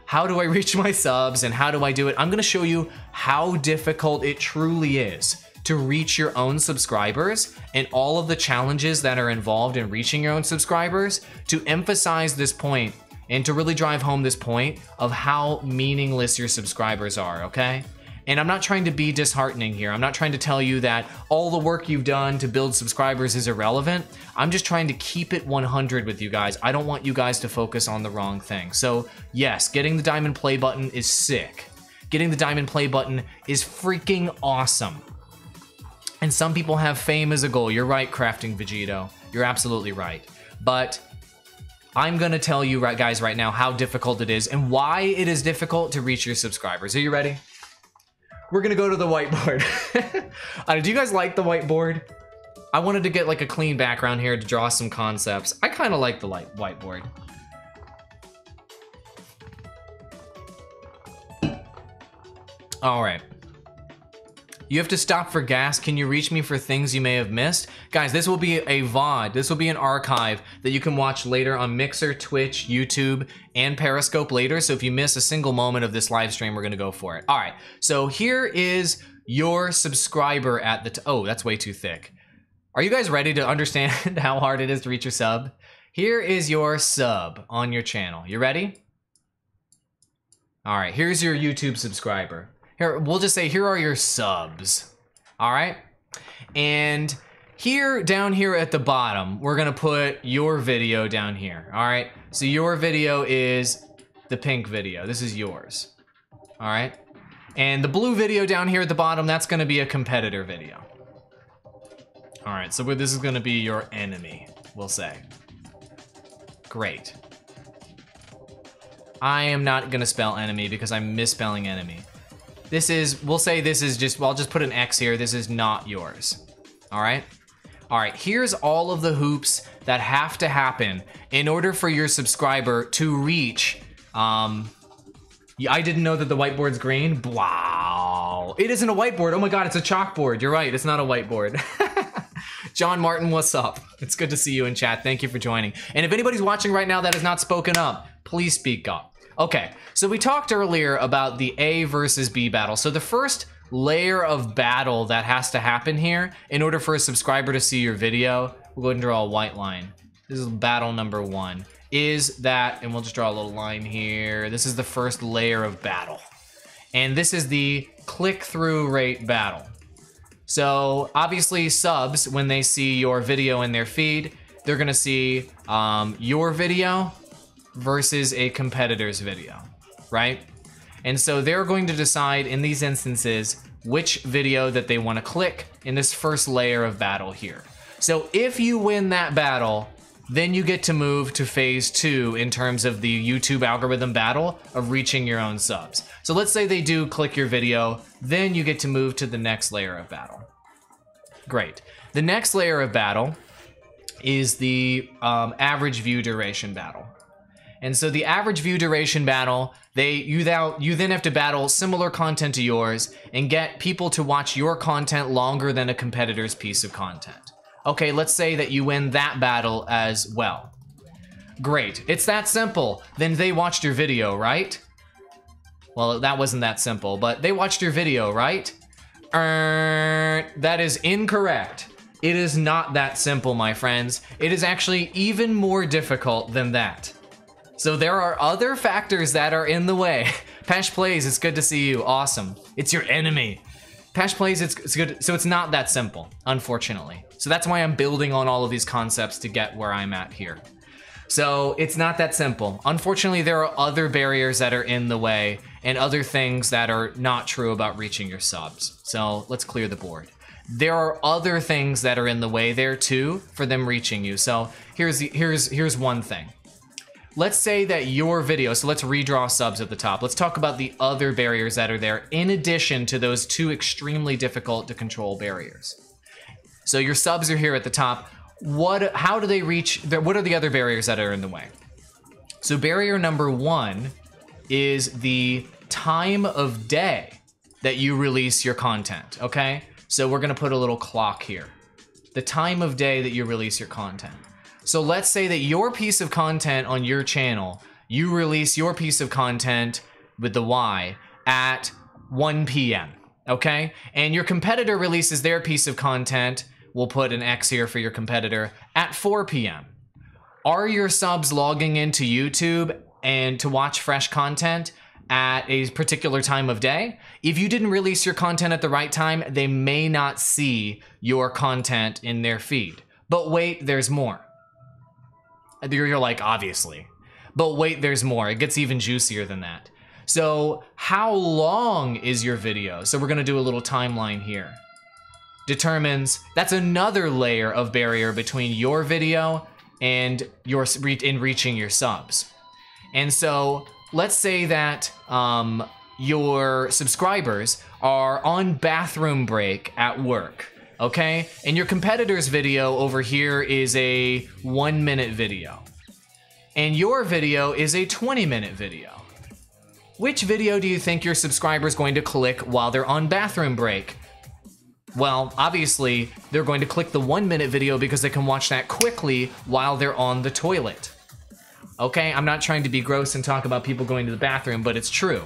how do I reach my subs and how do I do it? I'm gonna show you how difficult it truly is to reach your own subscribers and all of the challenges that are involved in reaching your own subscribers, to emphasize this point and to really drive home this point of how meaningless your subscribers are, okay? And I'm not trying to be disheartening here. I'm not trying to tell you that all the work you've done to build subscribers is irrelevant. I'm just trying to keep it 100 with you guys. I don't want you guys to focus on the wrong thing. So yes, getting the diamond play button is sick. Getting the diamond play button is freaking awesome. And some people have fame as a goal. You're right, Crafting Vegito. You're absolutely right. But I'm gonna tell you guys right now how difficult it is and why it is difficult to reach your subscribers. Are you ready? We're gonna go to the whiteboard. Do you guys like the whiteboard? I wanted to get like a clean background here to draw some concepts. I kind of like the whiteboard. All right. You have to stop for gas. Can you reach me for things you may have missed? Guys, this will be a VOD. This will be an archive that you can watch later on Mixer, Twitch, YouTube, and Periscope later. So if you miss a single moment of this live stream, we're gonna go for it. All right, so here is your subscriber at the oh, that's way too thick. Are you guys ready to understand how hard it is to reach your sub? Here is your sub on your channel. You ready? All right, here's your YouTube subscriber. Here, we'll just say, here are your subs, all right? And here, down here at the bottom, we're gonna put your video down here, all right? So your video is the pink video. This is yours, all right? And the blue video down here at the bottom, that's gonna be a competitor video. All right, so this is gonna be your enemy, we'll say. Great. I am not gonna spell enemy because I'm misspelling enemy. This is, we'll say this is just, well, I'll just put an X here. This is not yours, all right? All right, here's all of the hoops that have to happen in order for your subscriber to reach, I didn't know that the whiteboard's green. Wow, it isn't a whiteboard. Oh my God, it's a chalkboard. You're right, it's not a whiteboard. John Martin, what's up? It's good to see you in chat. Thank you for joining. And if anybody's watching right now that has not spoken up, please speak up. Okay, so we talked earlier about the A versus B battle. So the first layer of battle that has to happen here in order for a subscriber to see your video, we'll go ahead and draw a white line. This is battle number 1. Is that, and we'll just draw a little line here. This is the first layer of battle. And this is the click-through rate battle. So obviously subs, when they see your video in their feed, they're gonna see your video versus a competitor's video, right? And so they're going to decide in these instances which video that they want to click in this first layer of battle here. So if you win that battle, then you get to move to phase 2 in terms of the YouTube algorithm battle of reaching your own subs. So let's say they do click your video, then you get to move to the next layer of battle. Great. The next layer of battle is the average view duration battle. And so the average view duration battle, you then have to battle similar content to yours and get people to watch your content longer than a competitor's piece of content. Okay, let's say that you win that battle as well. Great, it's that simple. Then they watched your video, right? Well, that wasn't that simple, but they watched your video, right? That is incorrect. It is not that simple, my friends. It is actually even more difficult than that. So there are other factors that are in the way. Pesh Plays, it's good to see you. Awesome. It's your enemy. Pesh Plays, it's good. So it's not that simple, unfortunately. So that's why I'm building on all of these concepts to get where I'm at here. So it's not that simple. Unfortunately, there are other barriers that are in the way and other things that are not true about reaching your subs. So let's clear the board. There are other things that are in the way there too for them reaching you. So here's one thing. Let's say that your video, so let's redraw subs at the top. Let's talk about the other barriers that are there in addition to those two extremely difficult to control barriers. So your subs are here at the top. How do they reach, what are the other barriers that are in the way? So barrier number one is the time of day that you release your content, okay? So we're gonna put a little clock here. The time of day that you release your content. So let's say that your piece of content on your channel, you release your piece of content with the Y at 1 p.m., okay? And your competitor releases their piece of content, we'll put an X here for your competitor, at 4 p.m. Are your subs logging into YouTube and to watch fresh content at a particular time of day? If you didn't release your content at the right time, they may not see your content in their feed. But wait, there's more. You're like, obviously. But wait, there's more. It gets even juicier than that. So how long is your video? So we're gonna do a little timeline here. Determines, that's another layer of barrier between your video and in reaching your subs. And so let's say that your subscribers are on bathroom break at work. Okay, and your competitor's video over here is a 1-minute video. And your video is a 20-minute video. Which video do you think your subscriber's going to click while they're on bathroom break? Well, obviously, they're going to click the 1-minute video because they can watch that quickly while they're on the toilet. Okay, I'm not trying to be gross and talk about people going to the bathroom, but it's true.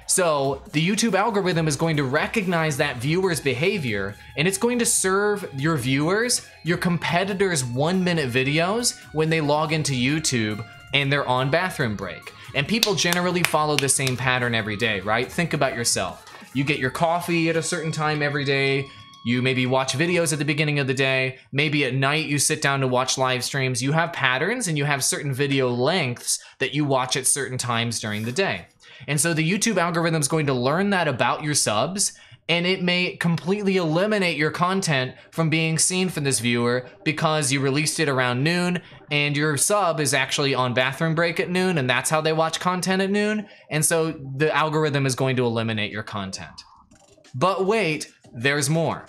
So the YouTube algorithm is going to recognize that viewer's behavior, and it's going to serve your viewers your competitors' 1-minute videos when they log into YouTube and they're on bathroom break. And people generally follow the same pattern every day, right? Think about yourself. You get your coffee at a certain time every day. You maybe watch videos at the beginning of the day. Maybe at night you sit down to watch live streams. You have patterns and you have certain video lengths that you watch at certain times during the day. And so the YouTube algorithm is going to learn that about your subs, and it may completely eliminate your content from being seen from this viewer because you released it around noon and your sub is actually on bathroom break at noon, and that's how they watch content at noon. And so the algorithm is going to eliminate your content. But wait, there's more.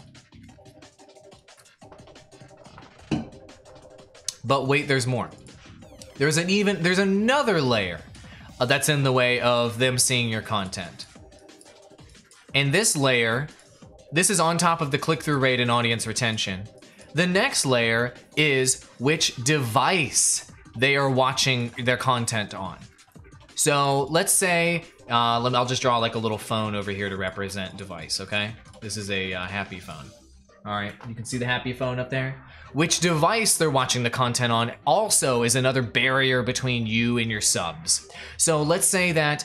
But wait, there's more. There's another layer that's in the way of them seeing your content. And this layer, this is on top of the click-through rate and audience retention. The next layer is which device they are watching their content on. So let's say, I'll just draw like a little phone over here to represent device, okay? This is a happy phone. All right, you can see the happy phone up there. Which device they're watching the content on also is another barrier between you and your subs. So let's say that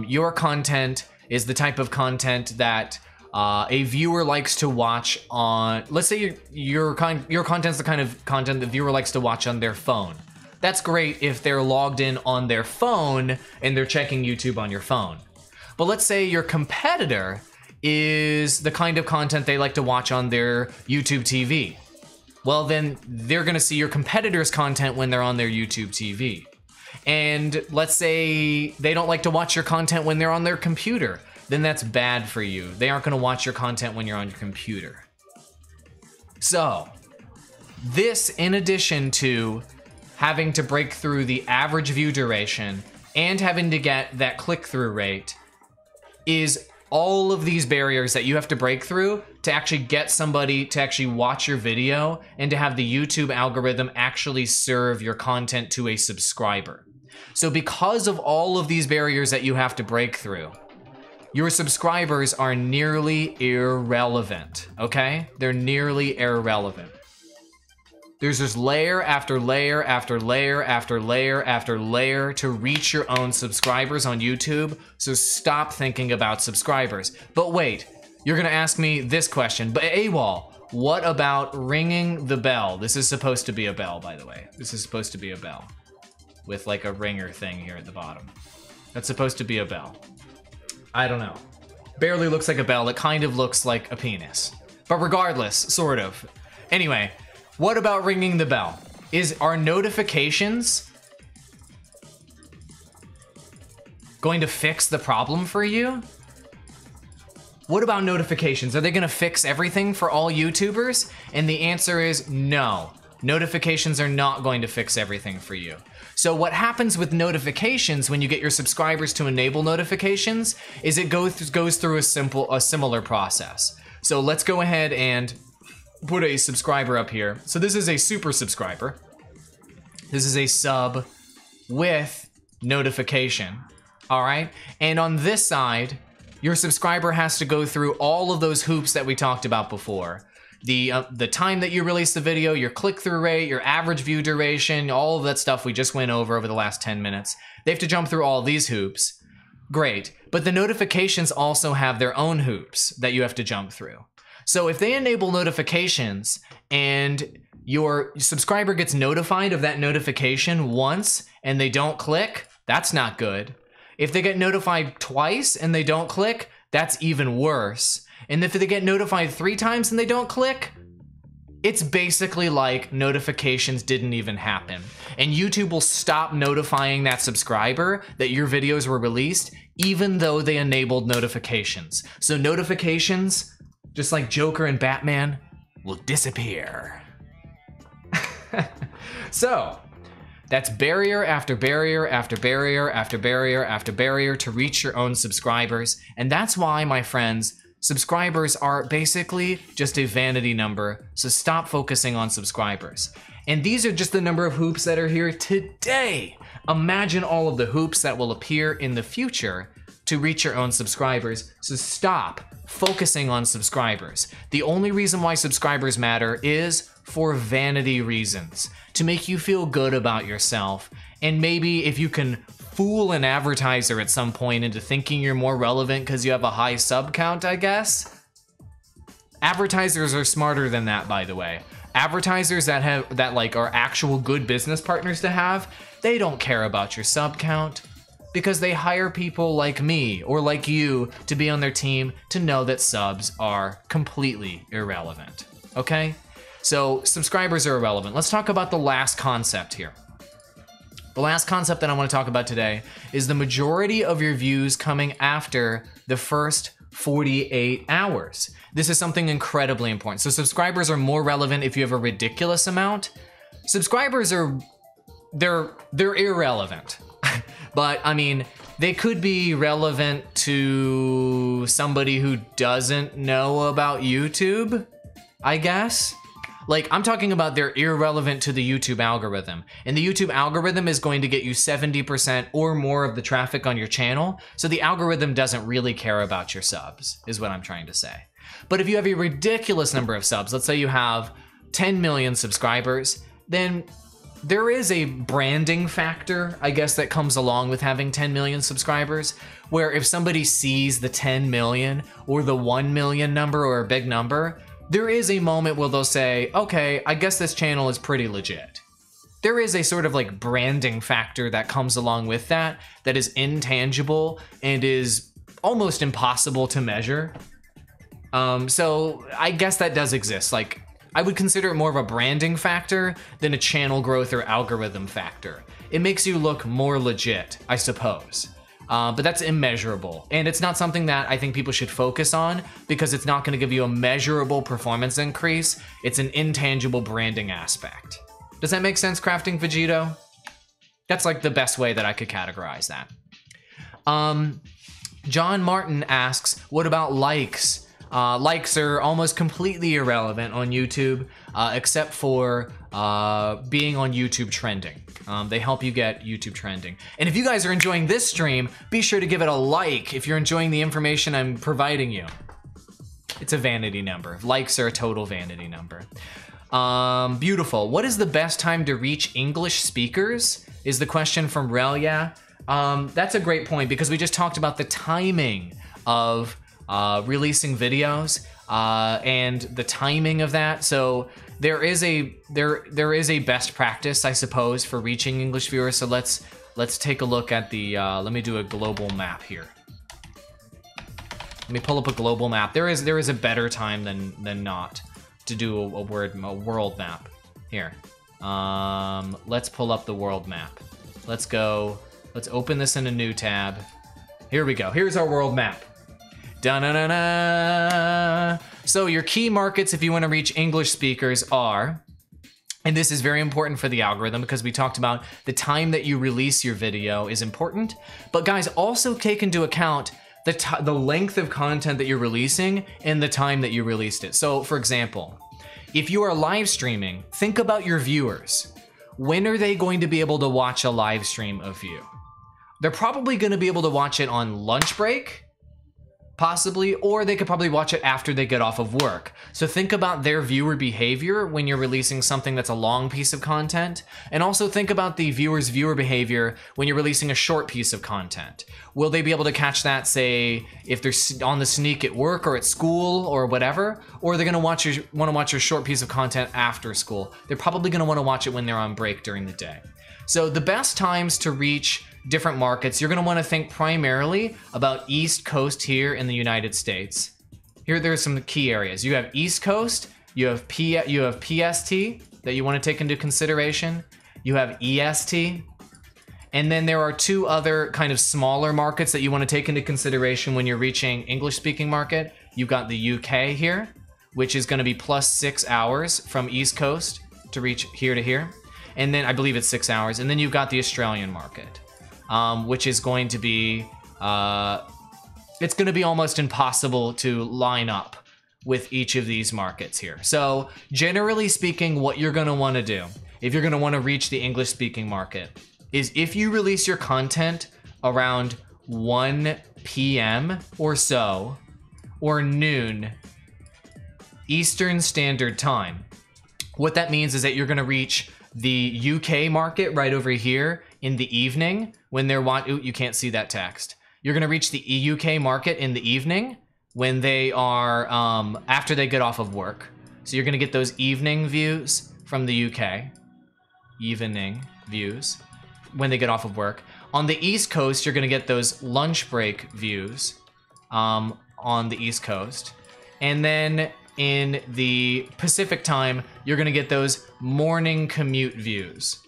your content is the type of content that a viewer likes to watch on, let's say your content's the kind of content the viewer likes to watch on their phone. That's great if they're logged in on their phone and they're checking YouTube on your phone. But let's say your competitor is the kind of content they like to watch on their YouTube TV. Well, then they're gonna see your competitor's content when they're on their YouTube TV. And let's say they don't like to watch your content when they're on their computer. Then that's bad for you. They aren't gonna watch your content when you're on your computer. So, this, in addition to having to break through the average view duration and having to get that click-through rate, is all of these barriers that you have to break through to actually get somebody to actually watch your video and to have the YouTube algorithm actually serve your content to a subscriber. So because of all of these barriers that you have to break through, your subscribers are nearly irrelevant, okay? They're nearly irrelevant. There's just layer after layer after layer after layer after layer to reach your own subscribers on YouTube, so stop thinking about subscribers. But wait, you're gonna ask me this question, but Awall, what about ringing the bell? This is supposed to be a bell, by the way. This is supposed to be a bell with like a ringer thing here at the bottom. That's supposed to be a bell. I don't know. Barely looks like a bell. It kind of looks like a penis. But regardless, sort of. Anyway, what about ringing the bell? Are notifications going to fix the problem for you? What about notifications? Are they gonna fix everything for all YouTubers? And the answer is no. Notifications are not going to fix everything for you. So what happens with notifications when you get your subscribers to enable notifications is it goes through a similar process. So let's go ahead and put a subscriber up here. So this is a super subscriber. This is a sub with notification, all right? And on this side, your subscriber has to go through all of those hoops that we talked about before. The time that you release the video, your click-through rate, your average view duration, all of that stuff we just went over the last 10 minutes. They have to jump through all these hoops. Great, but the notifications also have their own hoops that you have to jump through. So if they enable notifications and your subscriber gets notified of that notification once and they don't click, that's not good. If they get notified twice and they don't click, that's even worse. And if they get notified 3 times and they don't click, it's basically like notifications didn't even happen. And YouTube will stop notifying that subscriber that your videos were released, even though they enabled notifications. So notifications, just like Joker and Batman, will disappear. So, that's barrier after barrier after barrier after barrier after barrier to reach your own subscribers. And that's why, my friends, subscribers are basically just a vanity number, so stop focusing on subscribers. And these are just the number of hoops that are here today. Imagine all of the hoops that will appear in the future to reach your own subscribers, so stop focusing on subscribers. The only reason why subscribers matter is for vanity reasons, to make you feel good about yourself, and maybe if you can fool an advertiser at some point into thinking you're more relevant because you have a high sub count, I guess. Advertisers are smarter than that, by the way. Advertisers that are actual good business partners to have, they don't care about your sub count because they hire people like me or like you to be on their team to know that subs are completely irrelevant, okay? So subscribers are irrelevant. Let's talk about the last concept here. The last concept that I want to talk about today is the majority of your views coming after the first 48 hours. This is something incredibly important. So subscribers are more relevant if you have a ridiculous amount. Subscribers are, they're irrelevant. But I mean, they could be relevant to somebody who doesn't know about YouTube, I guess. Like, I'm talking about they're irrelevant to the YouTube algorithm. And the YouTube algorithm is going to get you 70% or more of the traffic on your channel. So the algorithm doesn't really care about your subs, is what I'm trying to say. But if you have a ridiculous number of subs, let's say you have 10 million subscribers, then there is a branding factor, I guess, that comes along with having 10 million subscribers, where if somebody sees the 10 million or the 1 million number or a big number, there is a moment where they'll say, okay, I guess this channel is pretty legit. There is a sort of like branding factor that comes along with that is intangible and is almost impossible to measure. So I guess that does exist. Like, I would consider it more of a branding factor than a channel growth or algorithm factor. It makes you look more legit, I suppose. But that's immeasurable. And it's not something that I think people should focus on because it's not gonna give you a measurable performance increase. It's an intangible branding aspect. Does that make sense, Crafting Vegito? That's like the best way that I could categorize that. John Martin asks, what about likes? Likes are almost completely irrelevant on YouTube, except for being on YouTube trending. They help you get YouTube trending. And if you guys are enjoying this stream, be sure to give it a like if you're enjoying the information I'm providing you. It's a vanity number. Likes are a total vanity number. Beautiful. What is the best time to reach English speakers? Is the question from Relia. That's a great point because we just talked about the timing of releasing videos and the timing of that. So there is a best practice, I suppose, for reaching English viewers. So let's take a look at the. Let me do a global map here. Let me pull up a global map. There is a better time than not to do a world map. Here, let's pull up the world map. Let's go. Let's open this in a new tab. Here we go. Here's our world map. Da-na-na-na. So your key markets, if you want to reach English speakers, are, and this is very important for the algorithm because we talked about the time that you release your video is important. But guys, also take into account the length of content that you're releasing and the time that you released it. So for example, if you are live streaming, think about your viewers. When are they going to be able to watch a live stream of you? They're probably going to be able to watch it on lunch break, possibly, or they could probably watch it after they get off of work. So think about their viewer behavior when you're releasing something that's a long piece of content, and also think about the viewer's viewer behavior when you're releasing a short piece of content. Will they be able to catch that, say, if they're on the sneak at work or at school or whatever, or are they gonna want to watch your short piece of content after school? They're probably gonna wanna watch it when they're on break during the day. So the best times to reach different markets, you're gonna wanna think primarily about East Coast here in the United States. Here, there's some key areas. You have East Coast, you have PST that you wanna take into consideration, you have EST, and then there are two other kind of smaller markets that you wanna take into consideration when you're reaching English-speaking market. You've got the UK here, which is gonna be +6 hours from East Coast to reach here to here. And then I believe it's 6 hours. And then you've got the Australian market. Which is going to be, it's going to be almost impossible to line up with each of these markets here. So generally speaking, what you're going to want to do, if you're going to want to reach the English speaking market, is if you release your content around 1 p.m. or so, or noon Eastern Standard Time. What that means is that you're going to reach the UK market right over here in the evening when they're ooh, you can't see that text. You're gonna reach the UK market in the evening when they are, after they get off of work. So you're gonna get those evening views from the UK. Evening views when they get off of work. On the East Coast, you're gonna get those lunch break views on the East Coast. And then in the Pacific time, you're gonna get those morning commute views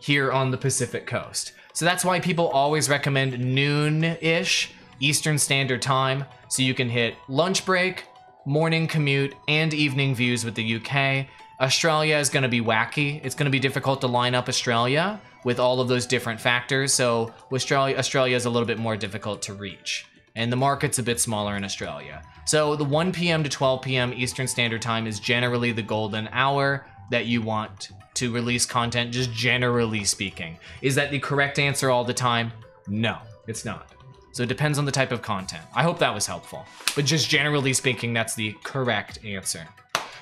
here on the Pacific coast. So that's why people always recommend noon-ish Eastern Standard Time, so you can hit lunch break, morning commute, and evening views with the UK. Australia is gonna be wacky. It's gonna be difficult to line up Australia with all of those different factors, so Australia is a little bit more difficult to reach. And the market's a bit smaller in Australia. So the 1 p.m. to 12 p.m. Eastern Standard Time is generally the golden hour that you want to release content, just generally speaking. Is that the correct answer all the time? No, it's not. So it depends on the type of content. I hope that was helpful. But just generally speaking, that's the correct answer.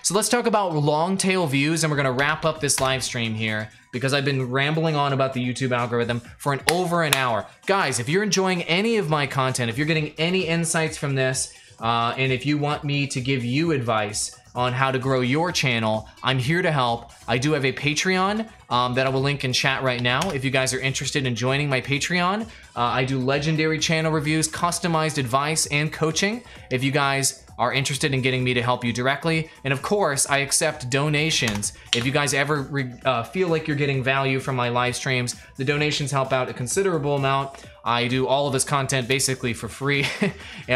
So let's talk about long tail views, and we're gonna wrap up this live stream here because I've been rambling on about the YouTube algorithm for over an hour. Guys, if you're enjoying any of my content, if you're getting any insights from this, and if you want me to give you advice on how to grow your channel, I'm here to help. I do have a Patreon that I will link in chat right now if you guys are interested in joining my Patreon. I do legendary channel reviews, customized advice, and coaching if you guys are interested in getting me to help you directly. And of course, I accept donations. If you guys ever feel like you're getting value from my live streams, the donations help out a considerable amount. I do all of this content basically for free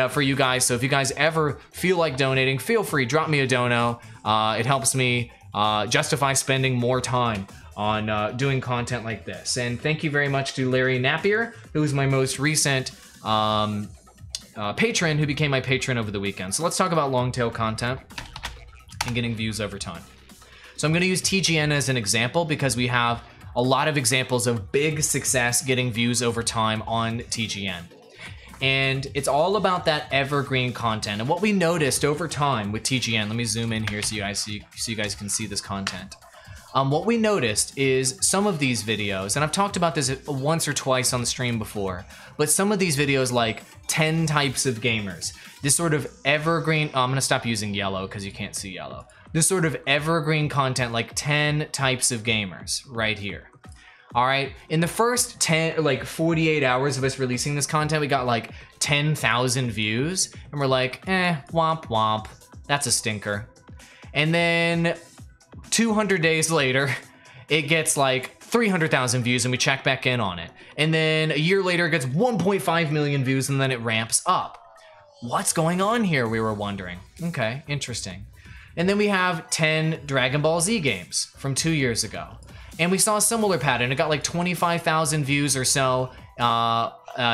for you guys. So if you guys ever feel like donating, feel free, drop me a dono. It helps me justify spending more time on doing content like this. And thank you very much to Larry Napier, who is my most recent patron who became my patron over the weekend. So let's talk about long tail content and getting views over time. So I'm going to use TGN as an example because we have a lot of examples of big success getting views over time on TGN. And it's all about that evergreen content. And what we noticed over time with TGN, let me zoom in here so you guys can see this content. What we noticed is some of these videos, and I've talked about this once or twice on the stream before, but some of these videos like 10 types of gamers, this sort of evergreen, I'm gonna stop using yellow because you can't see yellow. This sort of evergreen content like 10 types of gamers right here. All right, in the first 48 hours of us releasing this content, we got like 10,000 views and we're like, womp womp, that's a stinker. And then 200 days later, it gets like 300,000 views and we check back in on it. And then a year later, it gets 1.5 million views and then it ramps up. What's going on here, we were wondering. Okay, interesting. And then we have 10 Dragon Ball Z games from 2 years ago. And we saw a similar pattern. It got like 25,000 views or so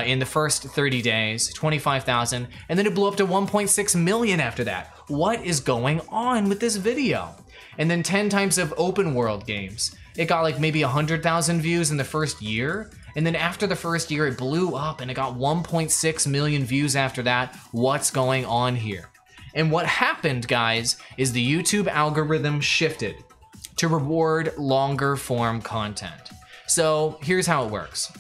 in the first 30 days, 25,000, and then it blew up to 1.6 million after that. What is going on with this video? And then 10 types of open world games. It got like maybe 100,000 views in the first year. And then after the first year, it blew up and it got 1.6 million views after that. What's going on here? And what happened, guys, is the YouTube algorithm shifted to reward longer form content. So here's how it works.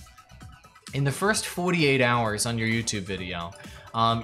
In the first 48 hours on your YouTube video,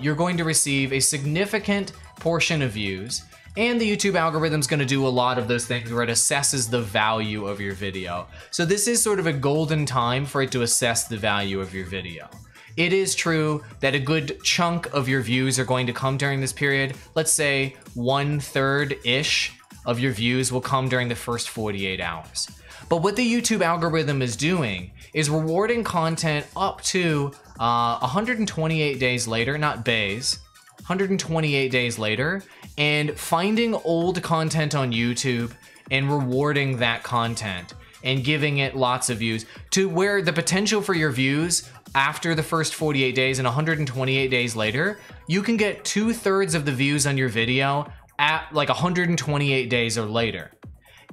you're going to receive a significant portion of views, and the YouTube algorithm's gonna do a lot of those things where it assesses the value of your video. So this is sort of a golden time for it to assess the value of your video. It is true that a good chunk of your views are going to come during this period. Let's say 1/3-ish of your views will come during the first 48 hours. But what the YouTube algorithm is doing is rewarding content up to 128 days later, not bays, 128 days later, and finding old content on YouTube and rewarding that content and giving it lots of views to where the potential for your views after the first 48 days and 128 days later, you can get 2/3 of the views on your video at like 128 days or later,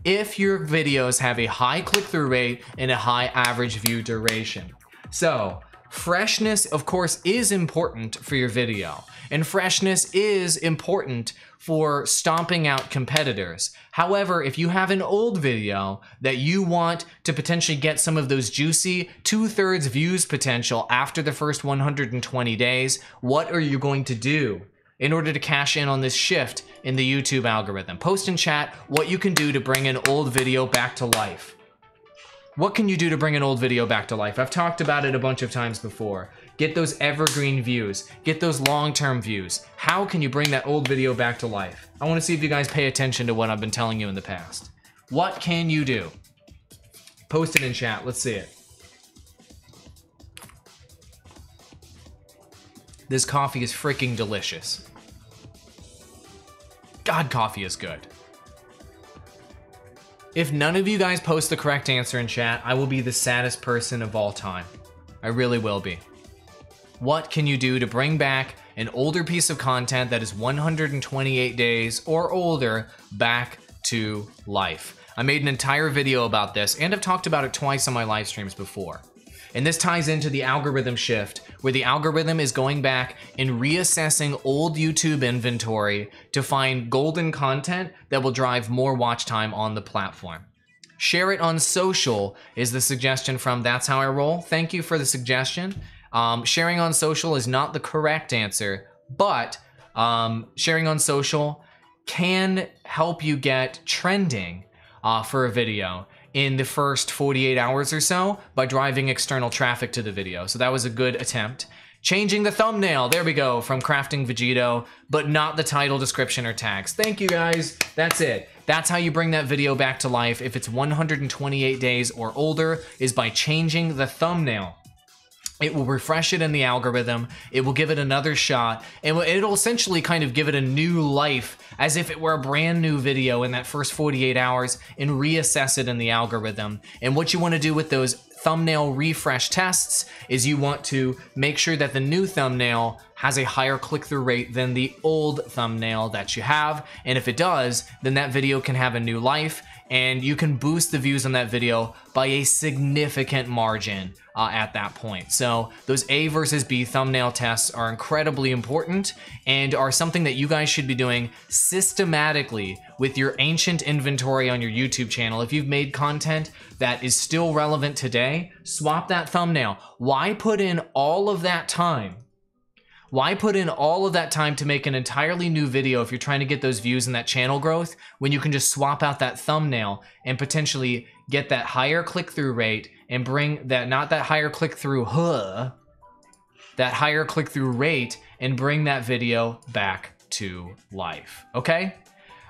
if your videos have a high click-through rate and a high average view duration. So freshness, of course, is important for your video, and freshness is important for stomping out competitors. However, if you have an old video that you want to potentially get some of those juicy 2/3 views potential after the first 120 days, what are you going to do in order to cash in on this shift in the YouTube algorithm? Post in chat what you can do to bring an old video back to life. What can you do to bring an old video back to life? I've talked about it a bunch of times before. Get those evergreen views, get those long-term views. How can you bring that old video back to life? I wanna see if you guys pay attention to what I've been telling you in the past. What can you do? Post it in chat, let's see it. This coffee is freaking delicious. God, coffee is good. If none of you guys post the correct answer in chat, I will be the saddest person of all time. I really will be. What can you do to bring back an older piece of content that is 128 days or older back to life? I made an entire video about this, and I've talked about it twice on my live streams before. And this ties into the algorithm shift, where the algorithm is going back and reassessing old YouTube inventory to find golden content that will drive more watch time on the platform. Share it on social is the suggestion from That's How I Roll. Thank you for the suggestion. Sharing on social is not the correct answer, but sharing on social can help you get trending for a video in the first 48 hours or so by driving external traffic to the video. So that was a good attempt. Changing the thumbnail, there we go, from Crafting Vegito, but not the title, description, or tags. Thank you guys, that's it. That's how you bring that video back to life if it's 128 days or older, is by changing the thumbnail. It will refresh it in the algorithm, it will give it another shot, and it'll essentially kind of give it a new life as if it were a brand new video in that first 48 hours and reassess it in the algorithm. And what you want to do with those thumbnail refresh tests is you want to make sure that the new thumbnail has a higher click-through rate than the old thumbnail that you have. And if it does, then that video can have a new life and you can boost the views on that video by a significant margin at that point. So those A versus B thumbnail tests are incredibly important and are something that you guys should be doing systematically with your ancient inventory on your YouTube channel. If you've made content that is still relevant today, swap that thumbnail. Why put in all of that time? Why put in all of that time to make an entirely new video if you're trying to get those views and that channel growth when you can just swap out that thumbnail and potentially get that higher click-through rate and bring that, not that higher click-through, that higher click-through rate and bring that video back to life, okay?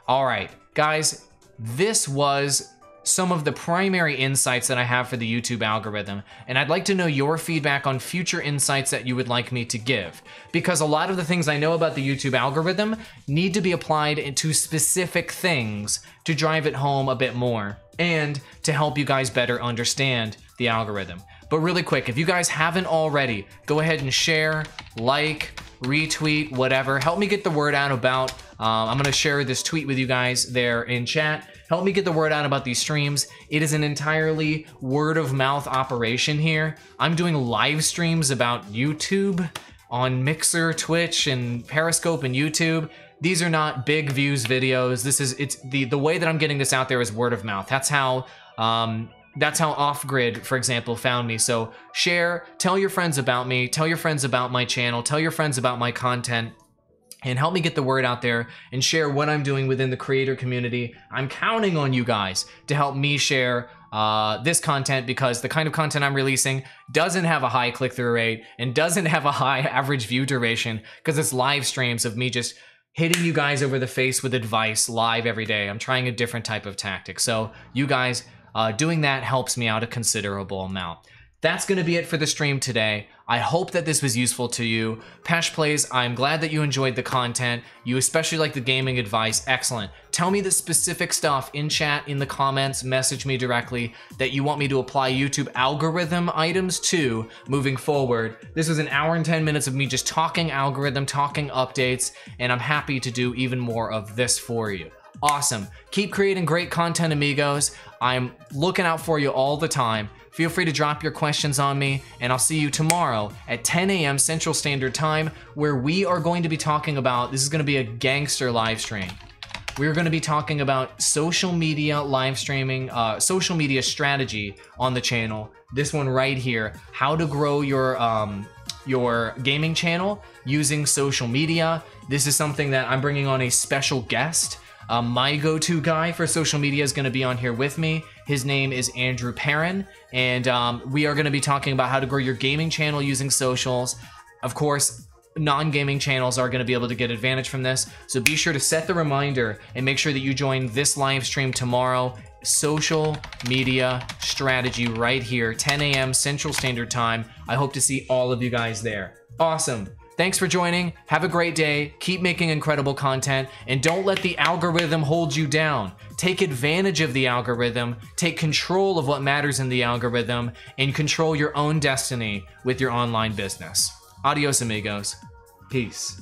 All right, guys, this was some of the primary insights that I have for the YouTube algorithm, and I'd like to know your feedback on future insights that you would like me to give, because a lot of the things I know about the YouTube algorithm need to be applied into specific things to drive it home a bit more and to help you guys better understand the algorithm. But really quick, if you guys haven't already, go ahead and share, like, retweet, whatever. Help me get the word out about, I'm gonna share this tweet with you guys there in chat. Help me get the word out about these streams. It is an entirely word of mouth operation here. I'm doing live streams about YouTube on Mixer, Twitch, and Periscope and YouTube. These are not big views videos. It's the way that I'm getting this out there is word of mouth. That's how Off Grid, for example, found me. So share, tell your friends about me, tell your friends about my channel, tell your friends about my content, and help me get the word out there and share what I'm doing within the creator community. I'm counting on you guys to help me share this content, because the kind of content I'm releasing doesn't have a high click-through rate and doesn't have a high average view duration, because it's live streams of me just hitting you guys over the face with advice live every day. I'm trying a different type of tactic. So you guys doing that helps me out a considerable amount. That's going to be it for the stream today. I hope that this was useful to you. Pesh Plays, I'm glad that you enjoyed the content. You especially like the gaming advice. Excellent. Tell me the specific stuff in chat, in the comments, message me directly that you want me to apply YouTube algorithm items to moving forward. This was an hour and 10 minutes of me just talking algorithm, talking updates, and I'm happy to do even more of this for you. Awesome. Keep creating great content, amigos. I'm looking out for you all the time. Feel free to drop your questions on me, and I'll see you tomorrow at 10 a.m. Central Standard Time, where we are going to be talking about, this is going to be a gangster live stream. We're going to be talking about social media live streaming, social media strategy on the channel. This one right here, how to grow your gaming channel using social media. This is something that I'm bringing on a special guest. My go-to guy for social media is going to be on here with me. His name is Andrew Perrin, and we are going to be talking about how to grow your gaming channel using socials. Of course, non-gaming channels are going to be able to get advantage from this, so be sure to set the reminder and make sure that you join this live stream tomorrow. Social media strategy right here, 10 a.m. Central Standard Time. I hope to see all of you guys there. Awesome. Thanks for joining. Have a great day. Keep making incredible content, and don't let the algorithm hold you down. Take advantage of the algorithm, take control of what matters in the algorithm, and control your own destiny with your online business. Adios, amigos. Peace.